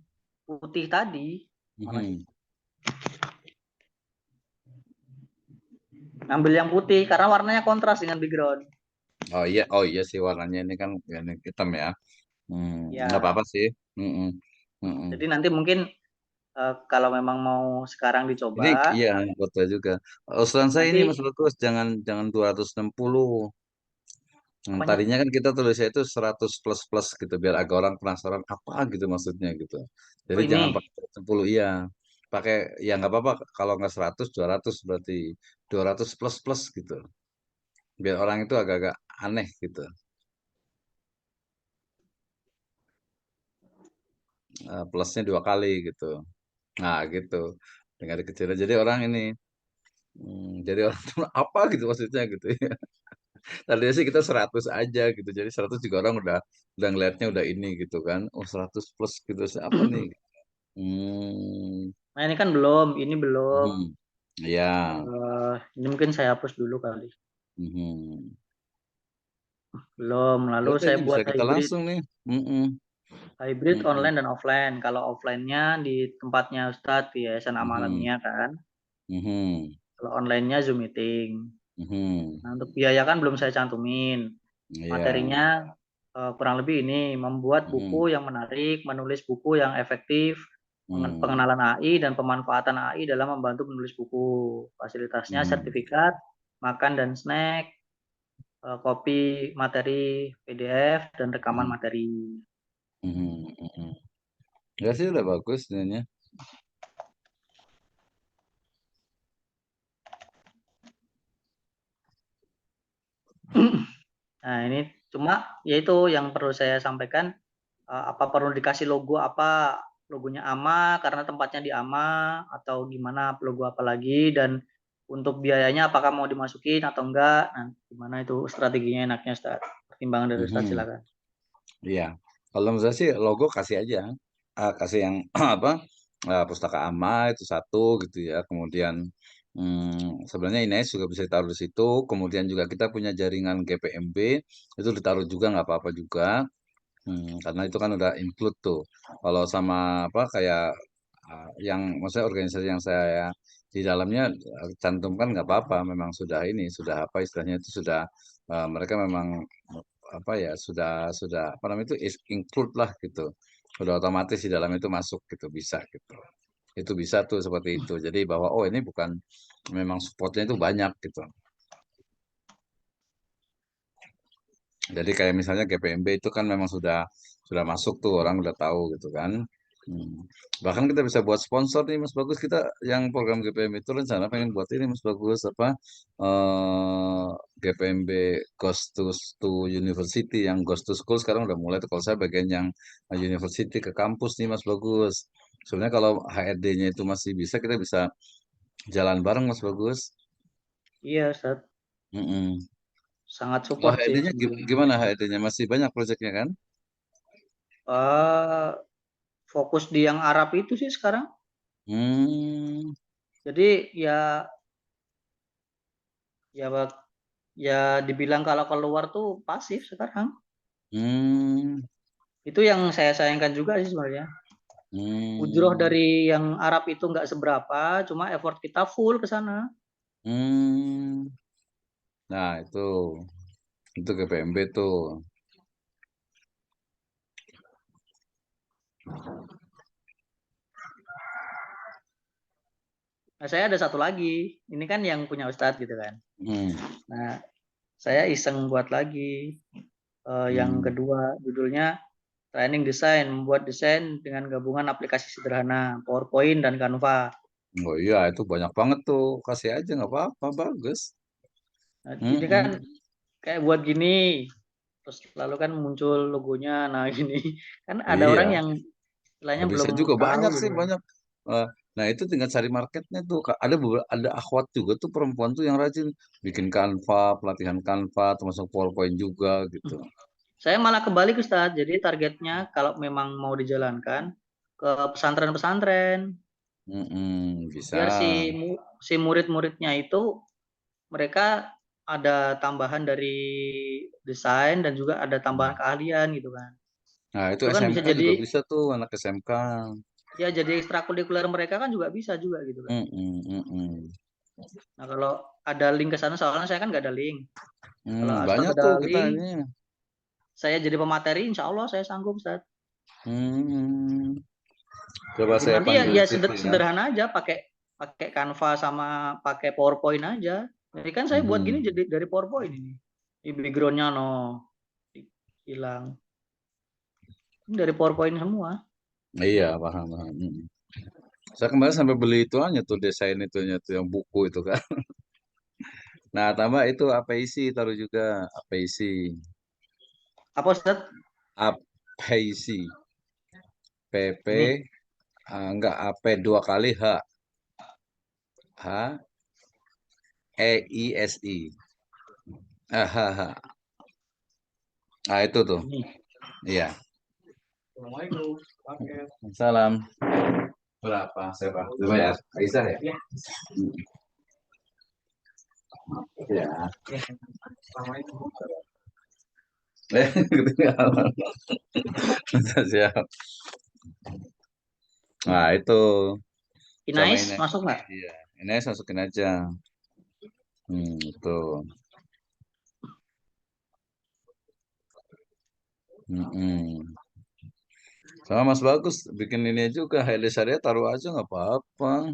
putih tadi? Mana sih? Mhm. Ngambil yang putih karena warnanya kontras dengan background. Oh iya sih warnanya ini kan ini hitam ya. Nggak Ya, apa-apa sih. Mm-mm. Mm-mm. jadi nanti mungkin kalau memang mau sekarang Ini dicoba, iya foto juga. Usulan saya ini Mas nanti Bagus jangan jangan 260. apanya? Tadinya kan kita tulisnya itu 100 plus plus gitu biar agak orang penasaran apa gitu maksudnya gitu. Oh Jadi jangan ini, pakai 10 iya. Pakai ya nggak apa-apa kalau nggak 100 200 berarti 200 plus plus gitu. Biar orang itu agak-agak aneh gitu. Plusnya 2 kali gitu. Nah gitu. Dengan dikecilin jadi orang ini jadi orang tuh apa gitu maksudnya gitu ya. Tadinya sih kita 100 aja gitu. Jadi 100 juga orang udah ngelihatnya udah ini gitu kan. Oh 100 plus gitu siapa nih? Hmm, nah ini kan belum, ini belum. mhm. Iya, Ini mungkin saya hapus dulu kali. mhm. Belum. Ya Lalu udah saya ini bisa buat kita hybrid. langsung nih. Mhm, Hybrid mhm, online dan offline. Kalau offline-nya di tempatnya Ustadz di Yayasan Amal mhm, Almia kan. mhm, Kalau online-nya Zoom meeting. mhm. Nah, untuk biaya kan belum saya cantumin. Iya, Materinya kurang lebih ini membuat mhm, buku yang menarik, menulis buku yang efektif, mhm, pengenalan AI dan pemanfaatan AI dalam membantu menulis buku. Fasilitasnya mhm, sertifikat, makan dan snack, kopi materi PDF dan rekaman mhm, materi. mhm, mhm. Ya sih udah bagus sebenarnya. Nah, ini cuma yaitu yang perlu saya sampaikan apa perlu dikasih logo apa logonya AMA karena tempatnya di AMA atau gimana logo apa lagi, dan untuk biayanya apakah mau dimasukin atau enggak? Nah, gimana itu strateginya enaknya, Ustaz? Pertimbangan dari Ustaz Mhm. silakan. Iya, kalau menurut saya sih logo kasih aja. Kasih yang apa, Pustaka Ama itu satu gitu ya, kemudian sebenarnya INES juga bisa ditaruh di situ, kemudian juga kita punya jaringan GPMB, itu ditaruh juga nggak apa-apa juga, karena itu kan udah include tuh. Kalau sama apa, kayak yang maksudnya organisasi yang saya di dalamnya cantumkan nggak apa-apa, memang sudah ini, sudah apa istilahnya itu sudah, mereka memang apa ya, sudah apa namanya itu is include lah gitu. Udah otomatis di dalam itu masuk gitu, bisa gitu. Itu bisa tuh seperti itu. Jadi bahwa oh ini bukan, memang supportnya itu banyak gitu. Jadi kayak misalnya GPMB itu kan memang sudah masuk tuh, orang udah tahu gitu kan. Hmm. Bahkan kita bisa buat sponsor nih Mas Bagus, kita yang program GPMB itu rencana pengen buat ini Mas Bagus apa, GPMB Ghost to University, yang Ghost to School sekarang udah mulai tuh. Kalau saya bagian yang University ke kampus nih Mas Bagus. Sebenarnya kalau HRD-nya itu masih bisa, kita bisa jalan bareng Mas Bagus. Iya, Ustaz. Mm-mm. Sangat Kalau support sih HRD-nya sebenarnya. gimana, HRD-nya masih banyak proyeknya kan? Eh, fokus di yang Arab itu sih sekarang. Hmm, Jadi ya ya ya dibilang kalau keluar tuh pasif sekarang. hmm, Itu yang saya sayangkan juga sih sebenarnya. Ujroh hmm, dari yang Arab itu nggak seberapa, cuma effort kita full ke sana. hmm. Nah, itu GPMB tuh. Nah, saya ada satu lagi. Ini kan yang punya Ustadz gitu kan. Hmm, Nah, saya iseng buat lagi yang hmm. kedua, judulnya Training Design, membuat desain dengan gabungan aplikasi sederhana, PowerPoint dan Canva. Oh iya, itu banyak banget tuh. Kasih aja nggak apa-apa, bagus. Nah, ini kan Hmm, kayak buat gini, terus lalu kan muncul logonya. Nah, gini kan ada orang iya. yang istilahnya Nah, bisa belum juga tahu banyak gitu sih, kan. banyak. Eh, nah, itu tinggal cari marketnya tuh. Ada akhwat juga tuh, perempuan tuh yang rajin bikin Canva, pelatihan Canva, termasuk PowerPoint juga gitu. Saya malah kebalik Ustadz. Jadi targetnya kalau memang mau dijalankan ke pesantren-pesantren, Bisa. biar si murid-muridnya itu mereka ada tambahan dari desain dan juga ada tambahan keahlian gitu kan. Nah, itu Itu kan bisa SMK jadi juga bisa tuh, anak SMK. ya jadi ekstrakurikuler mereka kan juga bisa juga gitu kan. Mm-mm, mm-mm. Nah kalau ada link ke sana, soalnya saya kan nggak ada link. Kalau Ustadz Banyak ada tuh kita link, ini. saya jadi pemateri, insya Allah saya sanggup Ustadz. Hmm, coba Jadi saya nanti ya, panggil ya ke situ ya. sederhana aja, pakai pakai Canva sama pakai PowerPoint aja. Jadi kan saya buat gini Mhm. jadi dari PowerPoint ini. Di backgroundnya no hilang. Ini dari PowerPoint semua. Iya, paham, paham. Saya kemarin sampai beli itu aja tuh, desain itunya tuh yang buku itu kan. Nah, tambah itu apa isi taruh juga, apa isi, Apa Ustadz? apa isi, PP, Ini. enggak, AP dua kali H, H, EISI. H, H. Ah, itu tuh. Ini. Iya. Assalamualaikum. Salam. Berapa? Siapa? Dibayar? Aisyah ya? Iya. Ya. Ketinggalan. Siap. Nah, itu sama Inais ini. masuk nggak? Iya, ini masukin aja. Itu. Mm-mm. Sama Mas Bagus, bikin ini juga, Haile Syariah taruh aja nggak apa-apa.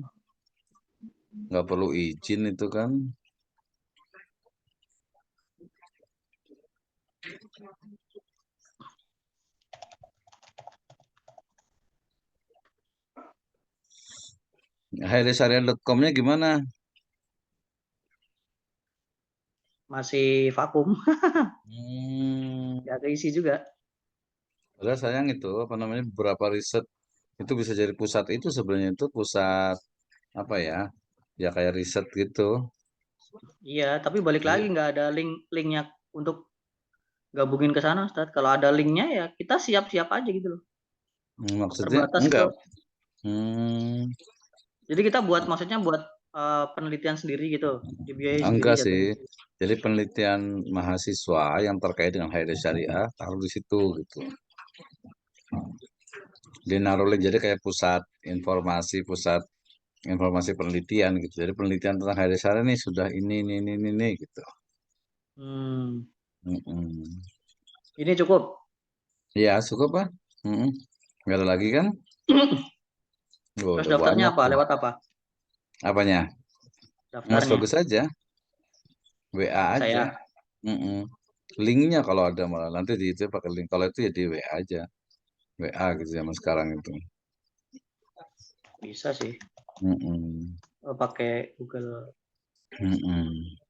Nggak perlu izin itu kan. HaileSyariah.com-nya gimana? Masih vakum. Hmm, Ya keisi juga. Padahal sayang itu, apa namanya, beberapa riset. Itu bisa jadi pusat itu sebenarnya itu pusat apa ya? Ya kayak riset gitu. Iya, tapi balik lagi Jadi, nggak ada linknya untuk gabungin ke sana, Ustaz. Kalau ada linknya ya kita siap-siap aja gitu loh. maksudnya Terbatas enggak. kok. Hmm, Jadi kita maksudnya buat penelitian sendiri gitu, dibiayai sendiri enggak atau sih. Jadi penelitian mahasiswa yang terkait dengan hadis syariah taruh di situ gitu. Di naruh link jadi kayak pusat informasi penelitian gitu. Jadi penelitian tentang hadis syariah ini sudah ini gitu. hmm, Mm-mm. ini cukup. Ya cukup Pak. Mm-mm. Nggak ada lagi kan? Oh, Terus udah daftarnya banyak apa? tuh. Lewat apa? Apanya? Mas Daftarnya. bagus aja. WA Ke aja. saya. Mm-mm. Linknya kalau ada malah nanti di itu pakai link. Kalau itu ya di WA aja. WA gitu zaman sekarang itu. Bisa sih. Mm-mm. Pakai Google. Mm-mm.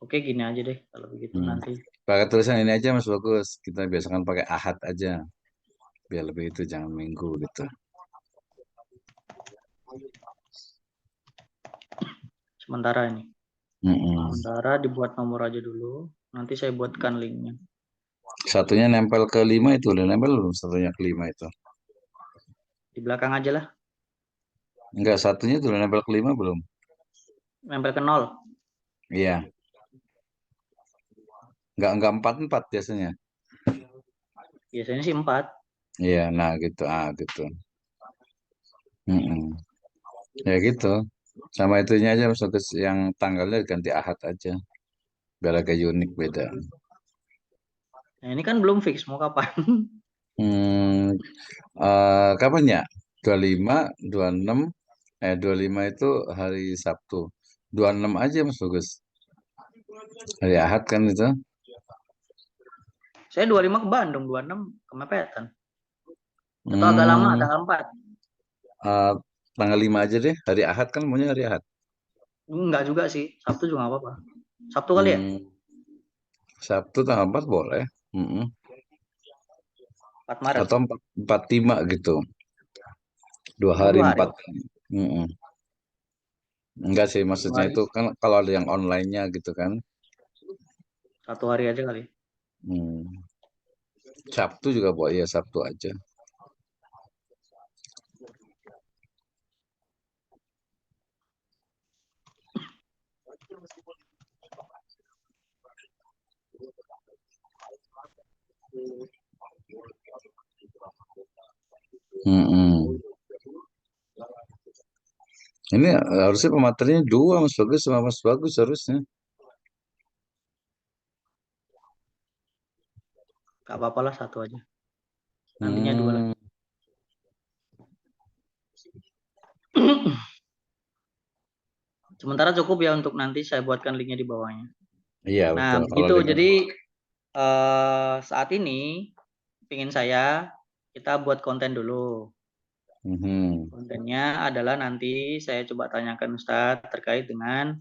Oke, gini aja deh kalau begitu Hmm. nanti. Pakai tulisan ini aja Mas bagus. Kita biasakan pakai ahad aja. Biar lebih itu jangan minggu gitu. Sementara ini. Mm-mm. Sementara dibuat nomor aja dulu. Nanti saya buatkan linknya. Satunya nempel ke 5 itu udah nempel belum satunya ke 5 itu. Di belakang aja lah. Enggak, satunya tuh udah nempel ke 5 belum? Nempel ke nol. Iya, enggak 4-4 biasanya. Biasanya sih 4. Iya, nah gitu, gitu. Mm-mm. Ya gitu. Sama itunya aja Mas Bagus, yang tanggalnya ganti ahad aja. Biar agak unik beda. Nah, ini kan belum fix mau kapan. Hmm, kapan ya? 25, 26, 25 itu hari Sabtu. 26 aja Mas Bagus. Hari Ahad kan itu. Saya 25 ke Bandung, 26 ke Mepetan. Atau agak lama, Hmm, tanggal 4. eh, tanggal 5 aja deh. Hari Ahad kan maunya hari Ahad. Enggak juga sih. Sabtu juga nggak apa-apa. Sabtu kali ya? Hmm, Sabtu tanggal 4 boleh. Mm-mm. 4 Maret. Atau 45 gitu. 2 hari 2 hari. 4. Mm-mm. Enggak sih, Dua maksudnya hari. itu kan kalau ada yang online-nya gitu kan. 1 hari aja kali. Hmm. Sabtu juga boleh ya, Sabtu aja. Mm-mm. Ini harusnya pematerinya dua Mas Bagus sama Mas Bagus harusnya. Gak apa-apa lah, 1 aja. Nantinya 2 lah. Hmm, Sementara cukup ya untuk nanti saya buatkan linknya di bawahnya. iya Nah, betul. Kalau begitu. link, Jadi saat ini ingin saya kita buat konten dulu. mhm. Kontennya adalah nanti saya coba tanyakan Ustadz terkait dengan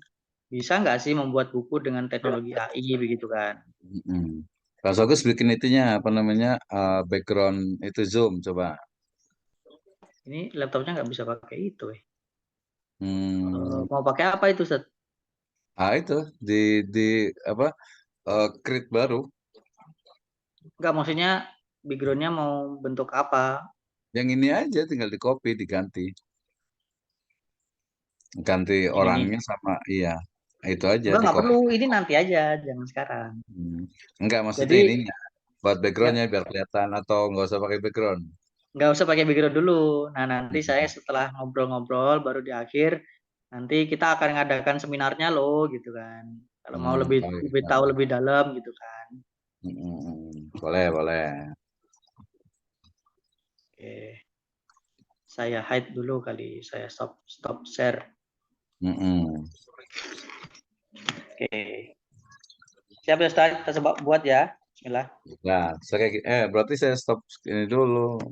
bisa nggak sih membuat buku dengan teknologi AI begitu kan? Mhm. Mas Bagus bikin itunya apa namanya background itu Zoom coba. Ini laptopnya nggak bisa pakai itu. Hmm, Mau pakai apa itu Ustadz? itu di di apa create baru. Nggak, maksudnya backgroundnya mau bentuk apa? Yang ini aja tinggal di copy diganti. Ganti Ini nih. orangnya sama iya. Itu aja di Nggak copy. perlu. Ini nanti aja, jangan sekarang. Hmm. Enggak maksudnya Jadi ininya buat nggak backgroundnya biar kelihatan atau nggak usah pakai background. nggak usah pakai background dulu. Nah, nanti saya Hmm. setelah ngobrol-ngobrol baru di akhir nanti kita akan ngadakan seminarnya loh gitu kan. Kalau mau Hmm, lebih oh lebih gitu. tahu lebih dalam gitu kan. Boleh, boleh. Oke, saya hide dulu kali. Saya stop stop share. Mm-mm. Oke. Siap ya Ustaz, kita coba buat ya. Bismillah. Nah, berarti saya stop ini dulu.